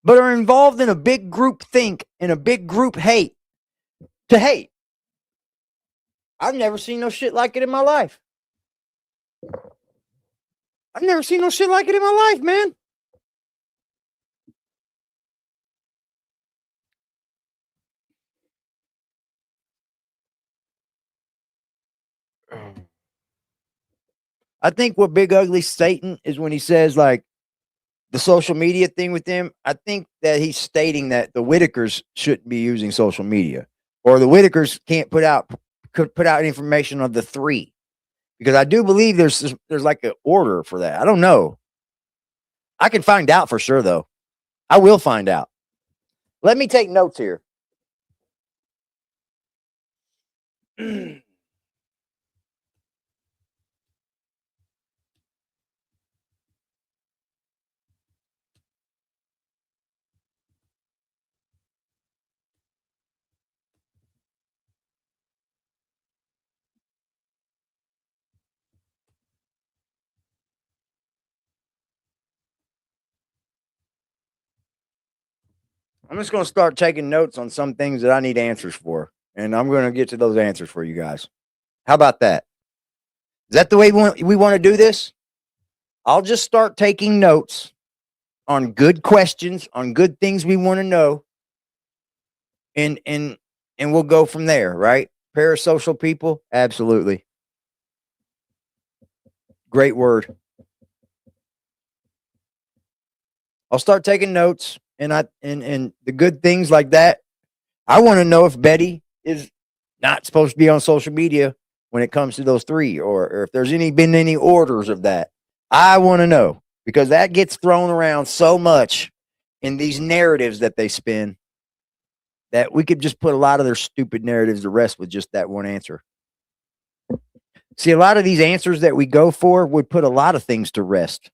but are involved in a big group think and a big group hate to hate. I've never seen no shit like it in my life. I've never seen no shit like it in my life, man. I think what Big Ugly Satan is when he says like the social media thing with them. I think that he's stating that the Whittakers shouldn't be using social media, or the Whittakers can't put out information of the three, because I do believe there's like an order for that. I don't know. I can find out for sure though. I will find out. Let me take notes here. I'm just going to start taking notes on some things that I need answers for, and I'm going to get to those answers for you guys. How about that? Is that the way we want to do this? I'll just start taking notes on good questions, on good things we want to know, and we'll go from there, right? Parasocial people, absolutely. Great word. I'll start taking notes, and the good things like that. I want to know if Betty is not supposed to be on social media when it comes to those three, or if there's been any orders of that. I want to know, because that gets thrown around so much in these narratives that they spin, that we could just put a lot of their stupid narratives to rest with just that one answer. See, a lot of these answers that we go for would put a lot of things to rest.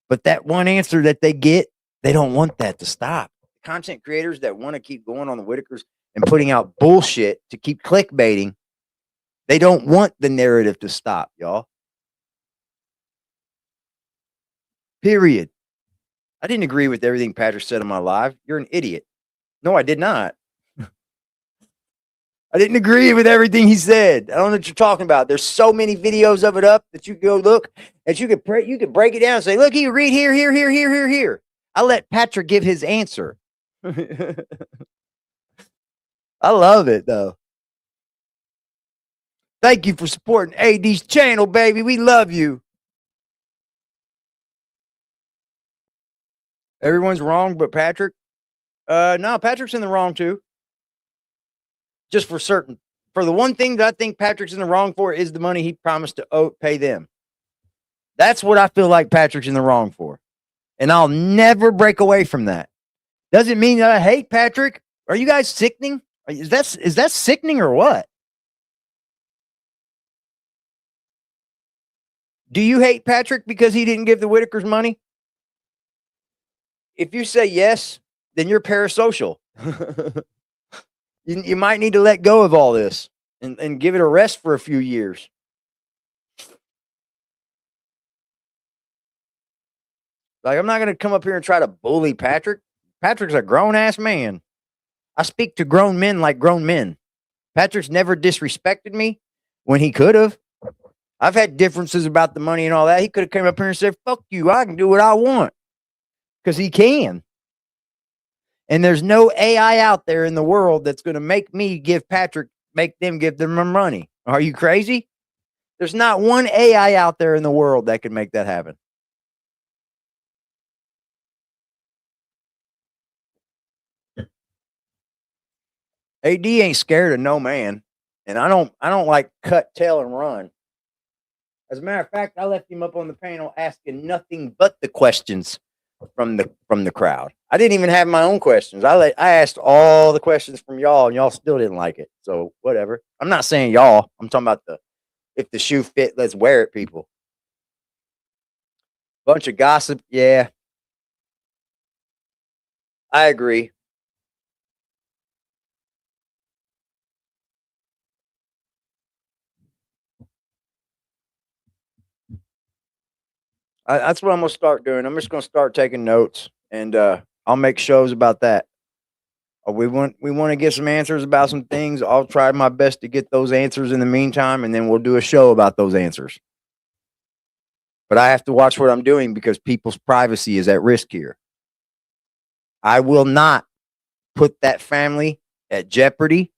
But that one answer that they get, they don't want that to stop. Content creators that want to keep going on the Whittakers and putting out bullshit to keep clickbaiting, they don't want the narrative to stop, y'all. Period. I didn't agree with everything Patrick said on my live. You're an idiot. No, I did not. I didn't agree with everything he said. I don't know what you're talking about. There's so many videos of it up that you go look, that you could break it down and say, look, you read here. I let Patrick give his answer. I love it though. Thank you for supporting AD's channel, baby. We love you. Everyone's wrong but Patrick. No, Patrick's in the wrong too. Just for certain. For the one thing that I think Patrick's in the wrong for is the money he promised to pay them. That's what I feel like Patrick's in the wrong for. And I'll never break away from that. Doesn't mean that I hate Patrick. Are you guys sickening? Is that sickening or what? Do you hate Patrick because he didn't give the Whittakers money? If you say yes, then you're parasocial. You might need to let go of all this and give it a rest for a few years. Like, I'm not going to come up here and try to bully Patrick. Patrick's a grown-ass man. I speak to grown men like grown men. Patrick's never disrespected me when he could have. I've had differences about the money and all that. He could have come up here and said, fuck you, I can do what I want. Because he can. And there's no AI out there in the world that's going to make them give them money. Are you crazy? There's not one AI out there in the world that can make that happen. AD ain't scared of no man. And I don't like cut tail and run. As a matter of fact, I left him up on the panel asking nothing but the questions from the crowd. I didn't even have my own questions. I asked all the questions from y'all, and y'all still didn't like it. So whatever. I'm not saying y'all. I'm talking about if the shoe fit, let's wear it, people. Bunch of gossip. Yeah, I agree. That's what I'm gonna start doing. I'm just gonna start taking notes, and I'll make shows about that. We want to get some answers about some things. I'll try my best to get those answers in the meantime, and then we'll do a show about those answers. But I have to watch what I'm doing because people's privacy is at risk here. I will not put that family at jeopardy.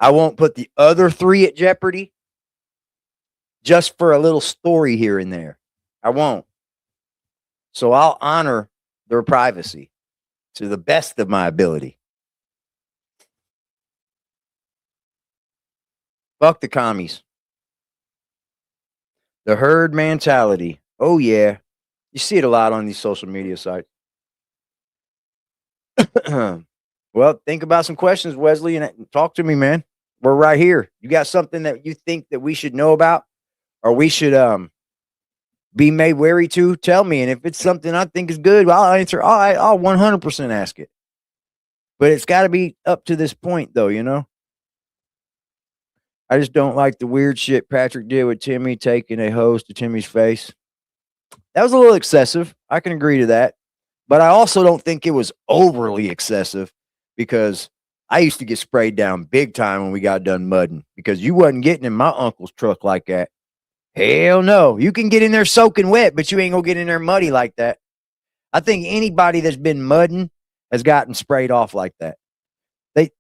I won't put the other three at jeopardy just for a little story here and there. I won't. So I'll honor their privacy to the best of my ability. Fuck the commies. The herd mentality. Oh, yeah. You see it a lot on these social media sites. Well, think about some questions, Wesley, and talk to me, man. We're right here. You got something that you think that we should know about or we should be made wary to? Tell me. And if it's something I think is good, I'll answer. I'll 100% ask it. But it's got to be up to this point, though, you know? I just don't like the weird shit Patrick did with Timmy taking a hose to Timmy's face. That was a little excessive. I can agree to that. But I also don't think it was overly excessive because I used to get sprayed down big time when we got done mudding because you wasn't getting in my uncle's truck like that. Hell no. You can get in there soaking wet, but you ain't going to get in there muddy like that. I think anybody that's been mudding has gotten sprayed off like that.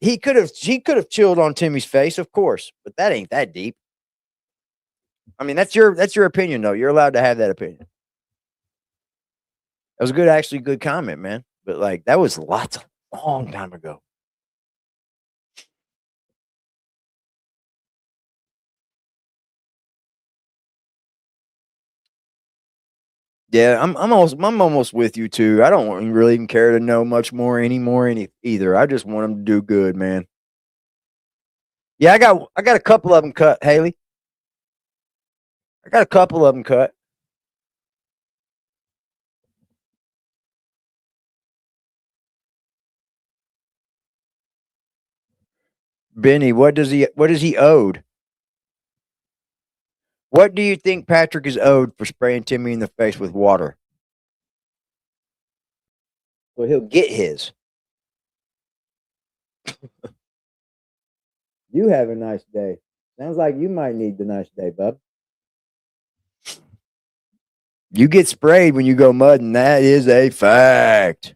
He could have chilled on Timmy's face, of course, but that ain't that deep. I mean, that's your opinion, though. You're allowed to have that opinion. That was good comment, man. But like that was long time ago. Yeah, I'm almost with you too. I don't really even care to know much more anymore either. I just want them to do good, man. Yeah, I got a couple of them cut, Haley. I got a couple of them cut. Benny, what is he owed? What do you think Patrick is owed for spraying Timmy in the face with water? Well, he'll get his. You have a nice day. Sounds like you might need the nice day, bub. You get sprayed when you go mudding. That is a fact.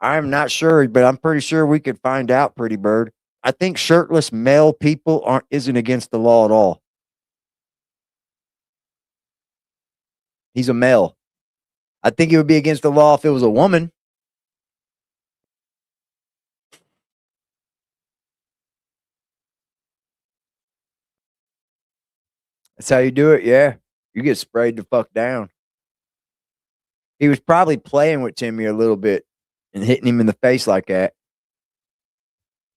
I'm not sure, but I'm pretty sure we could find out, Pretty Bird. I think shirtless male people aren't isn't against the law at all. He's a male. I think it would be against the law if it was a woman. That's how you do it. Yeah, you get sprayed the fuck down. He was probably playing with Timmy a little bit and hitting him in the face like that.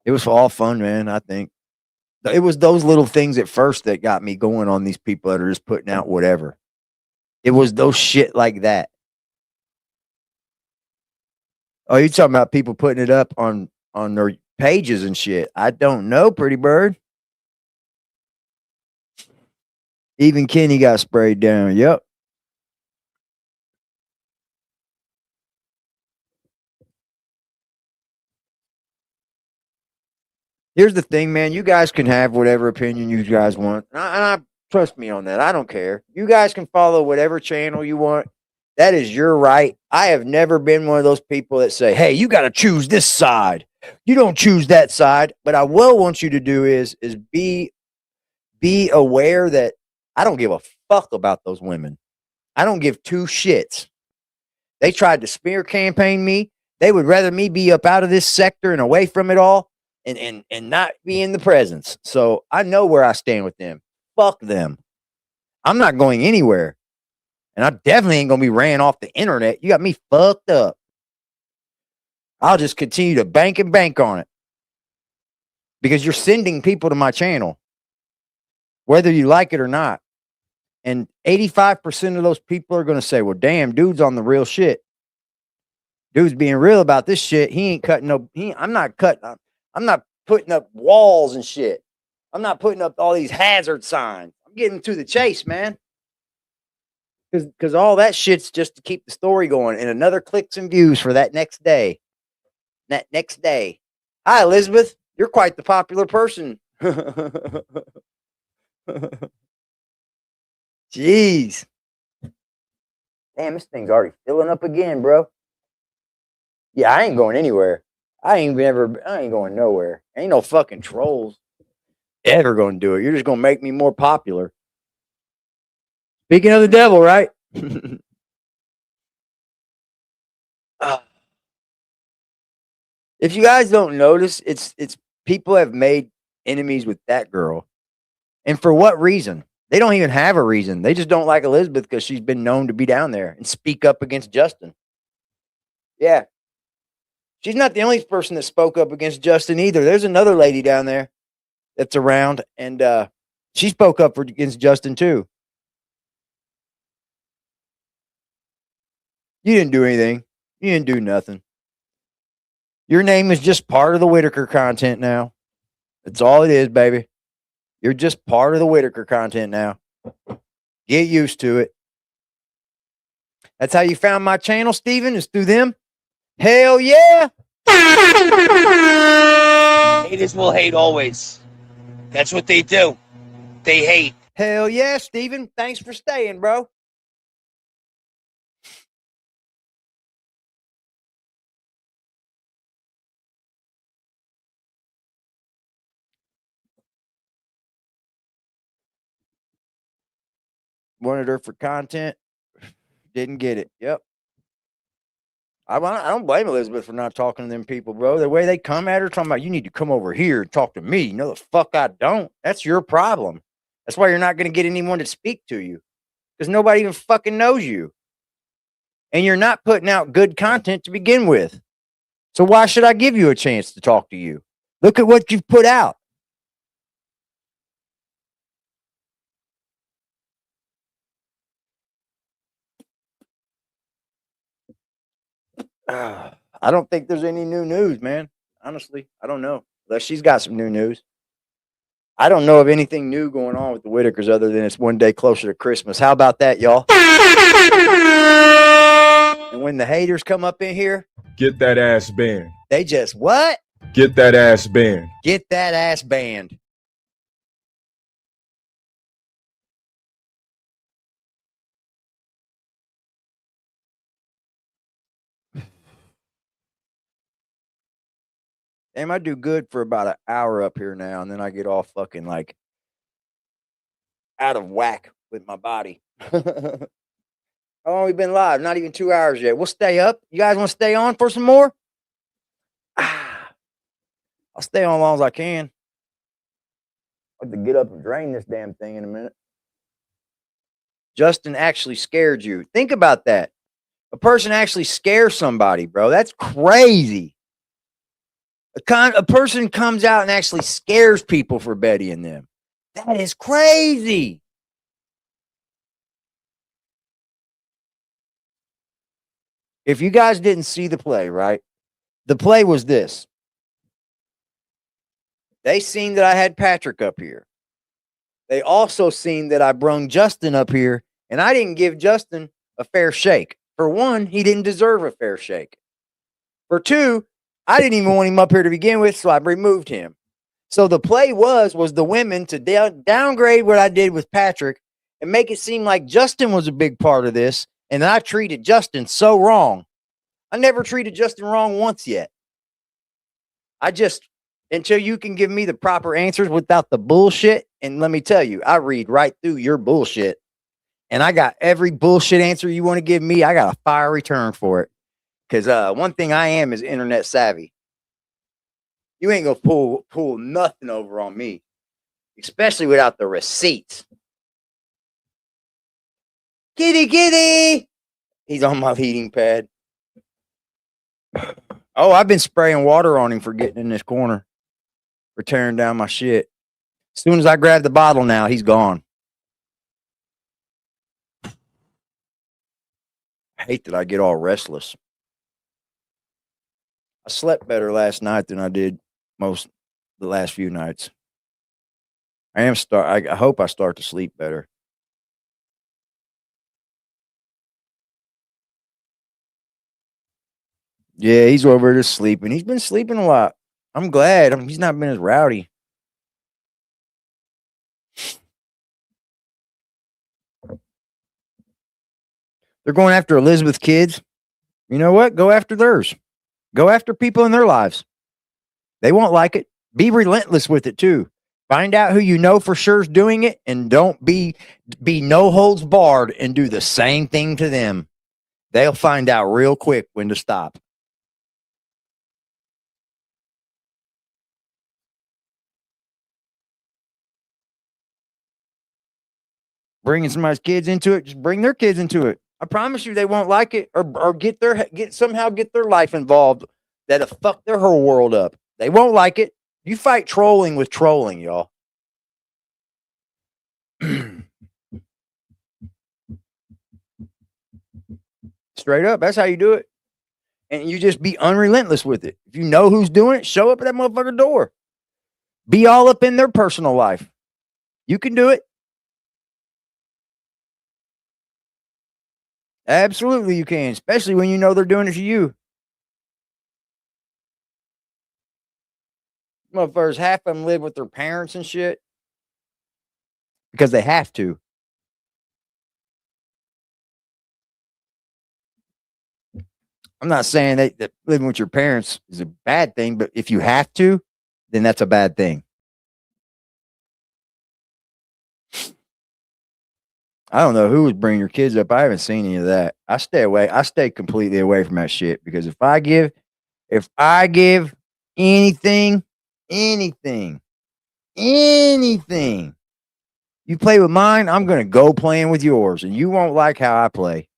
It was all fun, man. I think it was those little things at first that got me going on these people that are just putting out whatever. It was those shit like that. Oh, you talking about people putting it up on their pages and shit? I don't know, Pretty Bird. Even Kenny got sprayed down. Yep. Here's the thing, man. You guys can have whatever opinion you guys want. And I trust me on that. I don't care. You guys can follow whatever channel you want. That is your right. I have never been one of those people that say, "Hey, you got to choose this side. You don't choose that side." But I will want you to do is be aware that I don't give a fuck about those women. I don't give two shits. They tried to smear campaign me. They would rather me be up out of this sector and away from it all and not be in the presence. So I know where I stand with them. Fuck them. I'm not going anywhere. And I definitely ain't gonna be ran off the internet. You got me fucked up. I'll just continue to bank and bank on it. Because you're sending people to my channel, whether you like it or not. And 85% of those people are gonna say, well, damn, dude's on the real shit. Dude's being real about this shit. He ain't cutting no. I'm not cutting. I'm not putting up walls and shit. I'm not putting up all these hazard signs. I'm getting to the chase, man. Because all that shit's just to keep the story going and another clicks and views for that next day. That next day. Hi, Elizabeth. You're quite the popular person. Jeez. Damn, this thing's already filling up again, bro. Yeah, I ain't going anywhere. I ain't going nowhere. Ain't no fucking trolls ever gonna do it. You're just gonna make me more popular. Speaking of the devil, right? If you guys don't notice, it's people have made enemies with that girl. And for what reason? They don't even have a reason. They just don't like Elizabeth because she's been known to be down there and speak up against Justin. Yeah. She's not the only person that spoke up against Justin either. There's another lady down there that's around, and she spoke up against Justin too. You didn't do anything. You didn't do nothing. Your name is just part of the Whittaker content now. That's all it is, baby. You're just part of the Whittaker content now. Get used to it. That's how you found my channel, Steven, is through them? Hell yeah. Haters will hate always. That's what they do. They hate. Hell yeah, Steven. Thanks for staying, bro. Wanted her for content. Didn't get it. Yep. I don't blame Elizabeth for not talking to them people, bro. The way they come at her, talking about you need to come over here and talk to me. No, the fuck I don't. That's your problem. That's why you're not going to get anyone to speak to you because nobody even fucking knows you. And you're not putting out good content to begin with. So why should I give you a chance to talk to you? Look at what you've put out. I don't think there's any new news, man. Honestly, I don't know. Unless she's got some new news. I don't know of anything new going on with the Whittakers other than it's one day closer to Christmas. How about that, y'all? And when the haters come up in here, get that ass banned. They just what? Get that ass banned. Get that ass banned. Damn, I do good for about an hour up here now, and then I get all fucking like out of whack with my body. How long we been live? Not even 2 hours yet. We'll stay up. You guys want to stay on for some more? I'll stay on as long as I can. I'll have to get up and drain this damn thing in a minute. Justin actually scared you. Think about that. A person actually scares somebody, bro. That's crazy. A person comes out and actually scares people for Betty and them. That is crazy. If you guys didn't see the play, right? The play was this. They seen that I had Patrick up here. They also seen that I brung Justin up here, and I didn't give Justin a fair shake. For one, he didn't deserve a fair shake. For two, I didn't even want him up here to begin with, so I removed him. So the play was the women to downgrade what I did with Patrick and make it seem like Justin was a big part of this, and I treated Justin so wrong. I never treated Justin wrong once yet. Until you can give me the proper answers without the bullshit, and let me tell you, I read right through your bullshit, and I got every bullshit answer you want to give me. I got a fire return for it. Because one thing I am is internet savvy. You ain't going to pull nothing over on me, especially without the receipts. Kitty. He's on my heating pad. Oh, I've been spraying water on him for getting in this corner, for tearing down my shit. As soon as I grab the bottle now, he's gone. I hate that I get all restless. I slept better last night than I did most the last few nights. I hope I start to sleep better. Yeah, he's over there sleeping. He's been sleeping a lot. I'm glad. He's not been as rowdy. They're going after Elizabeth's kids. You know what? Go after theirs. Go after people in their lives. They won't like it. Be relentless with it too. Find out who you know for sure is doing it, and don't be no holds barred and do the same thing to them. They'll find out real quick when to stop. Bringing somebody's kids into it, just bring their kids into it. I promise you they won't like it or somehow get their life involved that'll fuck their whole world up. They won't like it. You fight trolling with trolling, y'all. Straight up, that's how you do it. And you just be unrelentless with it. If you know who's doing it, show up at that motherfucker door. Be all up in their personal life. You can do it. Absolutely you can, especially when you know they're doing it to you. Motherfuckers, half of them live with their parents and shit because they have to. I'm not saying that living with your parents is a bad thing, but if you have to, then that's a bad thing. I don't know who was bringing your kids up. I haven't seen any of that. I stay away. I stay completely away from that shit because if I give anything, anything, anything, you play with mine, I'm gonna go playing with yours, and you won't like how I play.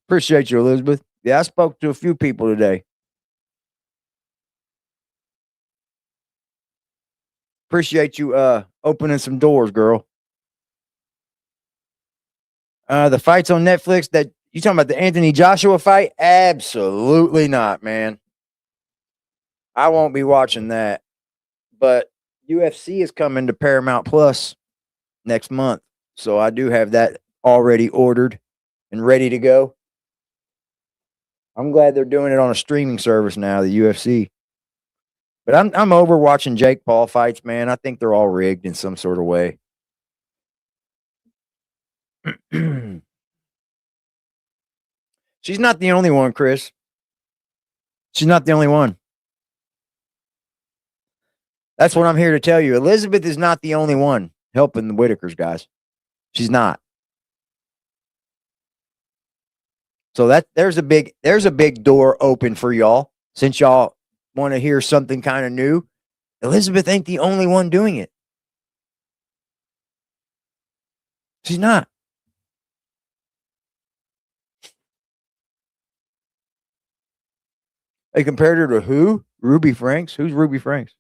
Appreciate you, Elizabeth. Yeah, I spoke to a few people today. Appreciate you opening some doors, girl. The fights on Netflix that you talking about the Anthony Joshua fight? Absolutely not, man. I won't be watching that. But UFC is coming to Paramount Plus next month. So I do have that already ordered and ready to go. I'm glad they're doing it on a streaming service now, the UFC. But I'm over watching Jake Paul fights, man. I think they're all rigged in some sort of way. She's not the only one, Chris. She's not the only one. That's what I'm here to tell you. Elizabeth is not the only one helping the Whittakers, guys. She's not. So there's a big door open for y'all. Since y'all want to hear something kind of new, Elizabeth ain't the only one doing it. She's not. They compared her to who? Ruby Franks? Who's Ruby Franks?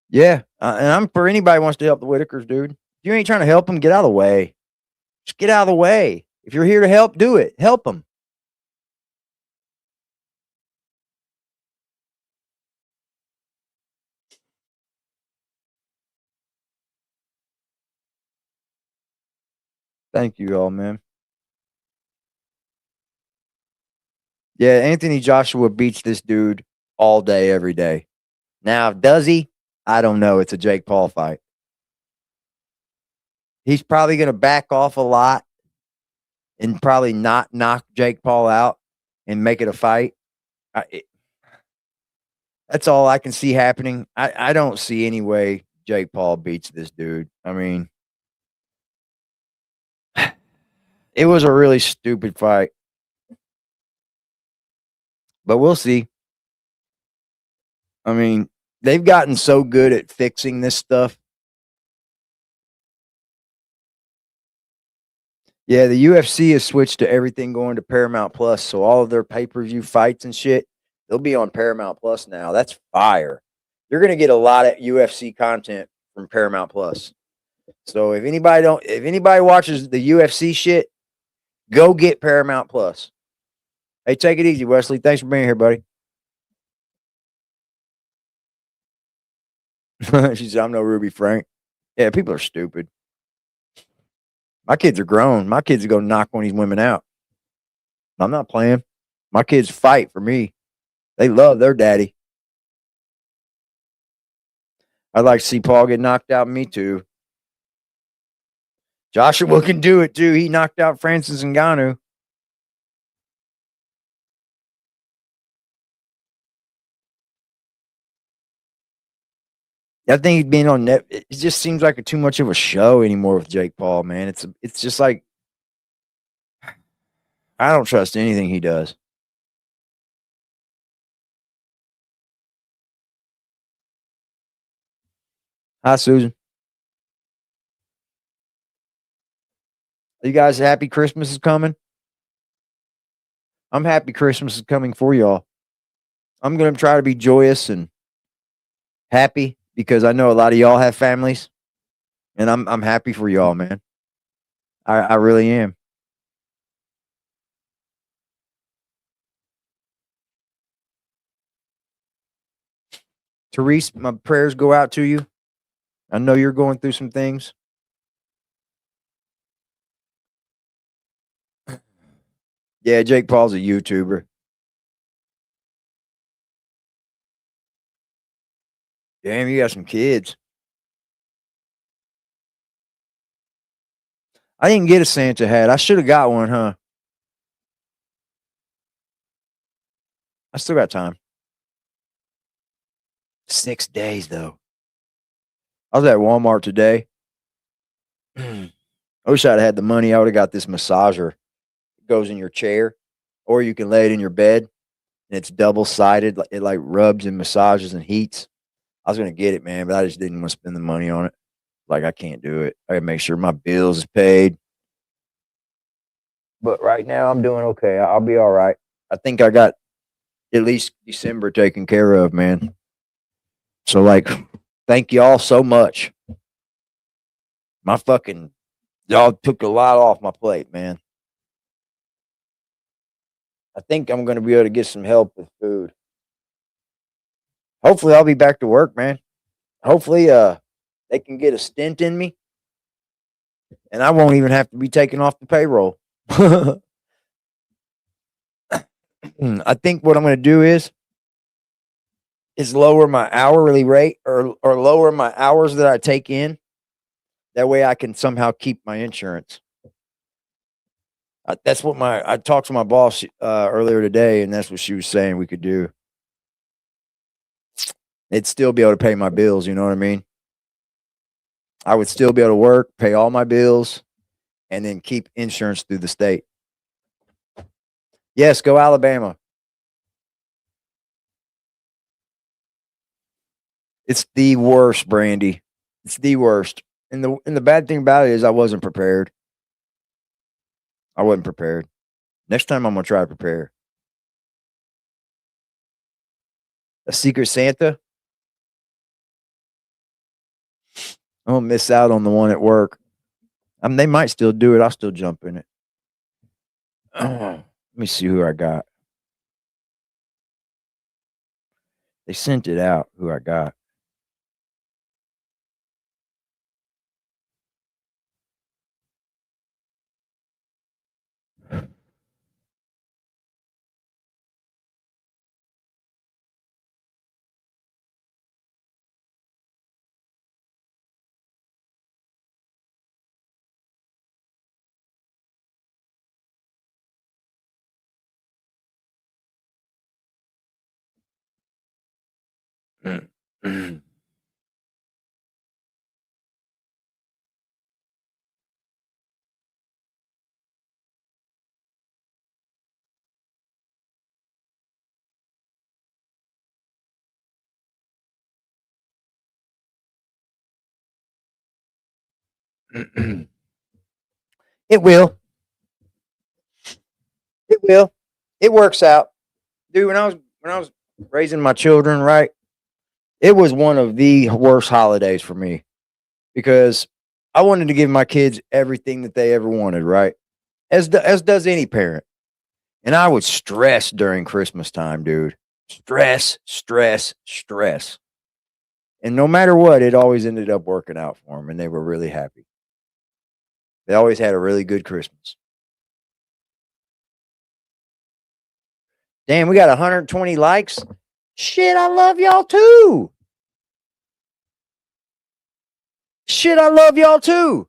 Yeah. And I'm for anybody who wants to help the Whittakers, dude. If you ain't trying to help them, get out of the way. Just get out of the way. If you're here to help, do it. Help them. Thank you all, man. Yeah, Anthony Joshua beats this dude all day, every day. Now, does he? I don't know. It's a Jake Paul fight. He's probably going to back off a lot and probably not knock Jake Paul out and make it a fight. That's all I can see happening. I don't see any way Jake Paul beats this dude. I mean, it was a really stupid fight, but we'll see. I mean, they've gotten so good at fixing this stuff. Yeah, the UFC has switched to everything going to Paramount Plus. So all of their pay-per-view fights and shit, they'll be on Paramount Plus now. That's fire. You're going to get a lot of UFC content from Paramount Plus. So if anybody watches the UFC shit, go get Paramount Plus. Hey, take it easy, Wesley. Thanks for being here, buddy. She said, I'm no Ruby Frank. Yeah, people are stupid. My kids are grown. My kids are going to knock one of these women out. I'm not playing. My kids fight for me. They love their daddy. I'd like to see Paul get knocked out. Me too. Joshua can do it too. He knocked out Francis Ngannou. I think he's being on net. It just seems like too much of a show anymore with Jake Paul, man. It's just like I don't trust anything he does. Hi, Susan. Are you guys happy Christmas is coming? I'm happy Christmas is coming for y'all. I'm going to try to be joyous and happy because I know a lot of y'all have families, and I'm happy for y'all, man. I really am. Therese, my prayers go out to you. I know you're going through some things. Yeah, Jake Paul's a YouTuber. Damn, you got some kids. I didn't get a Santa hat. I should have got one, huh? I still got time. 6 days though. I was at Walmart today. I wish I'd had the money. I would have got this massager. It goes in your chair, or you can lay it in your bed, and it's double sided. It like rubs and massages and heats. I was gonna get it, man, but I just didn't want to spend the money on it. Like I can't do it. I gotta make sure my bills is paid. But right now I'm doing okay. I'll be all right. I think I got at least December taken care of, man. So like, thank y'all so much. My fucking y'all took a lot off my plate, man. I think I'm gonna be able to get some help with food. Hopefully I'll be back to work, man. Hopefully they can get a stint in me and I won't even have to be taken off the payroll. I think what I'm gonna do is lower my hourly rate or lower my hours that I take in. That way I can somehow keep my insurance. That's what I talked to my boss earlier today, and that's what she was saying we could do. It'd still be able to pay my bills, you know what I mean? I would still be able to work, pay all my bills, and then keep insurance through the state. Yes, go Alabama. It's the worst, Brandy. It's the worst. And the bad thing about it is I wasn't prepared. I wasn't prepared. Next time I'm gonna try to prepare. A Secret Santa. I'm gonna miss out on the one at work. I mean, they might still do it. I'll still jump in it. Let me see who I got. They sent it out. Who I got? It will. It will. It works out. Dude, when I was raising my children, right? It was one of the worst holidays for me because I wanted to give my kids everything that they ever wanted, right? As does any parent. And I would stress during Christmas time, dude. Stress, stress, stress. And no matter what, it always ended up working out for them, and they were really happy. They always had a really good Christmas. Damn, we got 120 likes. Shit, I love y'all too. Shit, I love y'all too.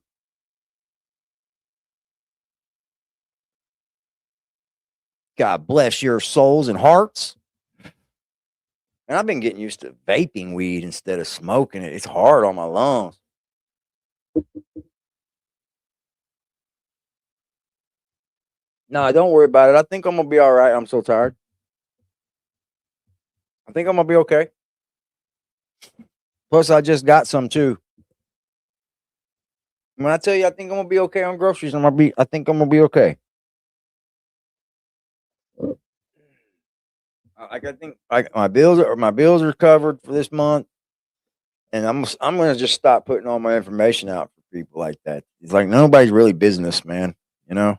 God bless your souls and hearts. And I've been getting used to vaping weed instead of smoking it. It's hard on my lungs. No, don't worry about it. I think I'm gonna be all right. I'm so tired. I think I'm gonna be okay. Plus, I just got some too. When I tell you I think I'm gonna be okay on groceries, I think I'm gonna be okay. I think my bills are covered for this month, and I'm gonna just stop putting all my information out for people like that. It's like nobody's really business, man. You know,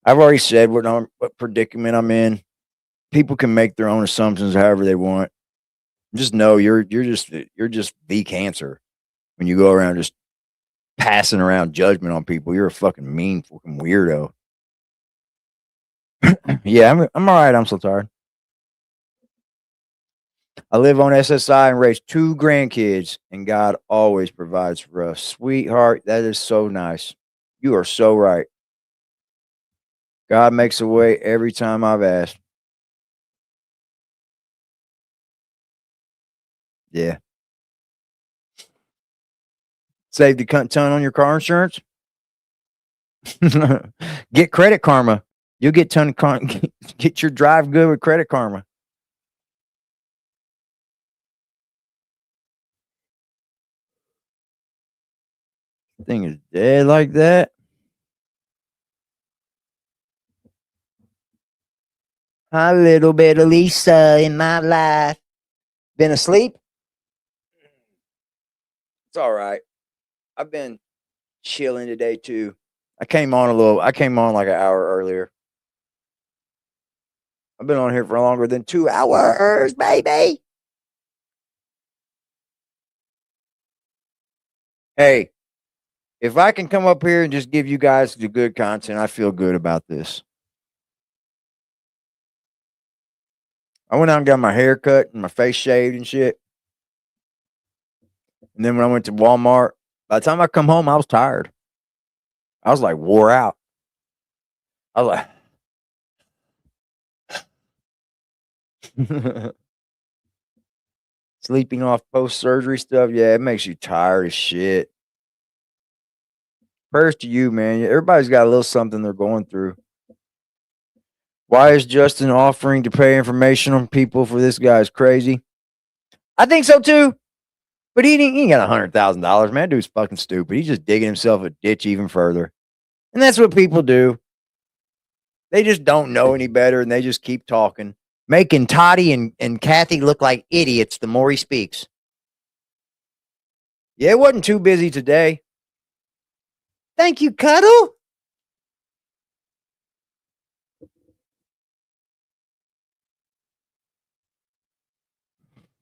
I've already said what predicament I'm in. People can make their own assumptions however they want. Just know you're just the cancer when you go around just passing around judgment on people. You're a fucking mean fucking weirdo. Yeah, I'm all right. I'm so tired. I live on SSI and raise 2 grandkids, and God always provides for us. Sweetheart, that is so nice. You are so right. God makes a way every time I've asked. Yeah. Save the ton on your car insurance. Get Credit Karma. You'll get get your drive good with Credit Karma. Thing is dead like that. A little bit of Lisa in my life. Been asleep? It's all right. I've been chilling today too. I came on like an hour earlier. I've been on here for longer than 2 hours, baby. Hey, if I can come up here and just give you guys the good content, I feel good about this. I went out and got my hair cut and my face shaved and shit. And then when I went to Walmart, by the time I come home, I was tired. I was like wore out. I was like sleeping off post-surgery stuff. Yeah, it makes you tired as shit. Prayers to you, man. Everybody's got a little something they're going through. Why is Justin offering to pay information on people for this guy's crazy? I think so too. But he ain't got $100,000, man. Dude's fucking stupid. He's just digging himself a ditch even further. And that's what people do. They just don't know any better and they just keep talking, making Toddy and Kathy look like idiots the more he speaks. Yeah, it wasn't too busy today. Thank you, Cuddle.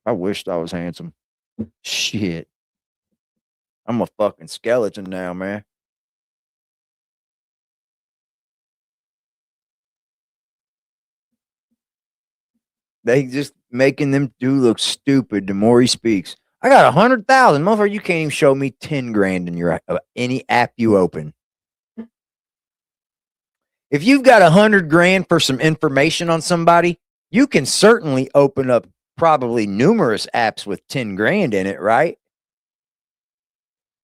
I wished I was handsome. Shit. I'm a fucking skeleton now, man. They just making them dude look stupid the more he speaks. I got 100,000. Motherfucker, you can't even show me 10 grand in your any app you open. If you've got 100 grand for some information on somebody, you can certainly open up probably numerous apps with 10 grand in it, right?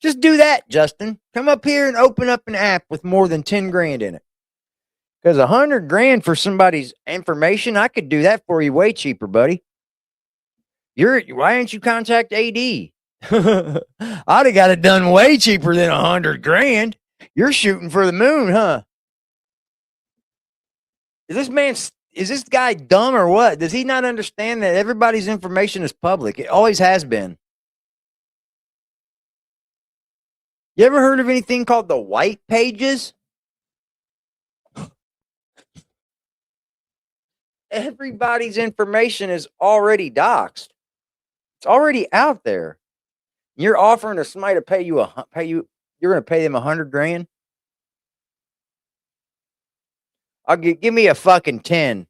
Just do that, Justin. Come up here and open up an app with more than 10 grand in it. Because 100 grand for somebody's information, I could do that for you way cheaper, buddy. Why didn't you contact AD? I'd have got it done way cheaper than 100 grand. You're shooting for the moon, huh? Is this guy dumb or what? Does he not understand that everybody's information is public? It always has been. You ever heard of anything called the white pages? Everybody's information is already doxed. It's already out there. You're offering to somebody to pay you. You're going to pay them 100 grand. Give me a fucking 10.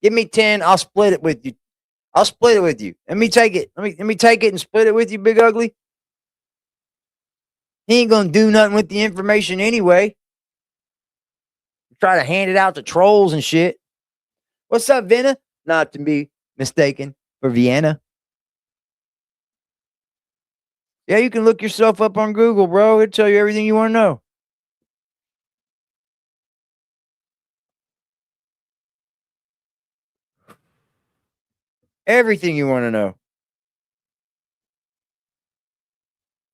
Give me 10. I'll split it with you. Let me take it. Let me take it and split it with you, Big Ugly. He ain't gonna do nothing with the information anyway. Try to hand it out to trolls and shit. What's up, Vienna? Not to be mistaken for Vienna. Yeah, you can look yourself up on Google, bro. It'll tell you everything you want to know. Everything you want to know.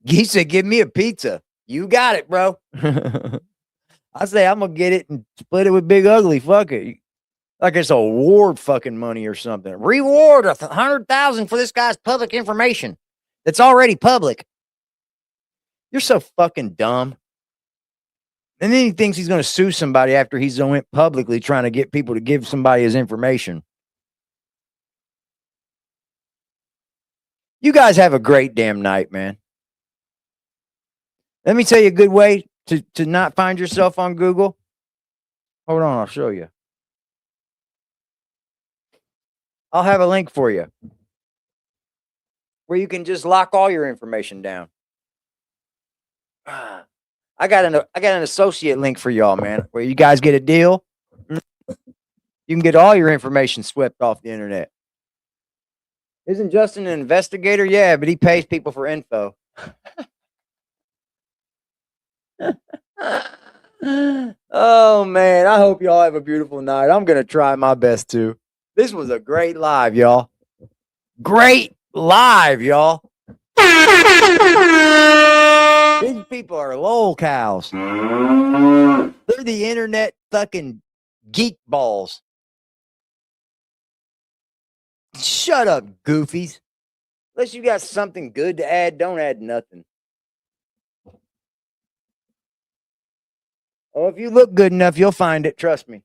He said, give me a pizza. You got it, bro. I say, I'm going to get it and split it with Big Ugly. Fuck it. Like it's award fucking money or something. Reward 100,000 for this guy's public information. That's already public. You're so fucking dumb. And then he thinks he's going to sue somebody after he's went publicly trying to get people to give somebody his information. You guys have a great damn night, man. Let me tell you a good way to not find yourself on Google. Hold on, I'll show you. I'll have a link for you where you can just lock all your information down. I got an associate link for y'all, man, where you guys get a deal. You can get all your information swept off the internet. Isn't Justin an investigator? Yeah, but he pays people for info. Oh man, I hope y'all have a beautiful night. I'm gonna try my best to. This was a great live, y'all. Great live, y'all. These people are lol cows. They're the internet fucking geek balls. Shut up, goofies. Unless you got something good to add, don't add nothing. Oh, if you look good enough, you'll find it. Trust me.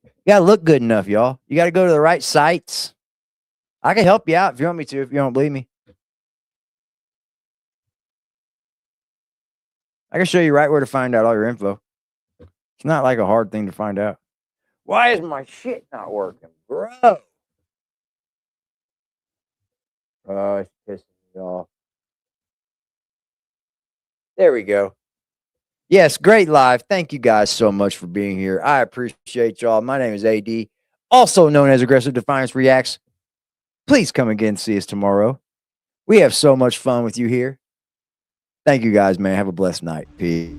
You gotta look good enough, y'all. You gotta go to the right sites. I can help you out if you want me to, if you don't believe me. I can show you right where to find out all your info. It's not like a hard thing to find out. Why is my shit not working, bro? Oh, it's pissing me off. There we go. Yes, great live. Thank you guys so much for being here. I appreciate y'all. My name is AD, also known as Aggressive Defiance Reacts. Please come again and see us tomorrow. We have so much fun with you here. Thank you guys, man. Have a blessed night. Peace.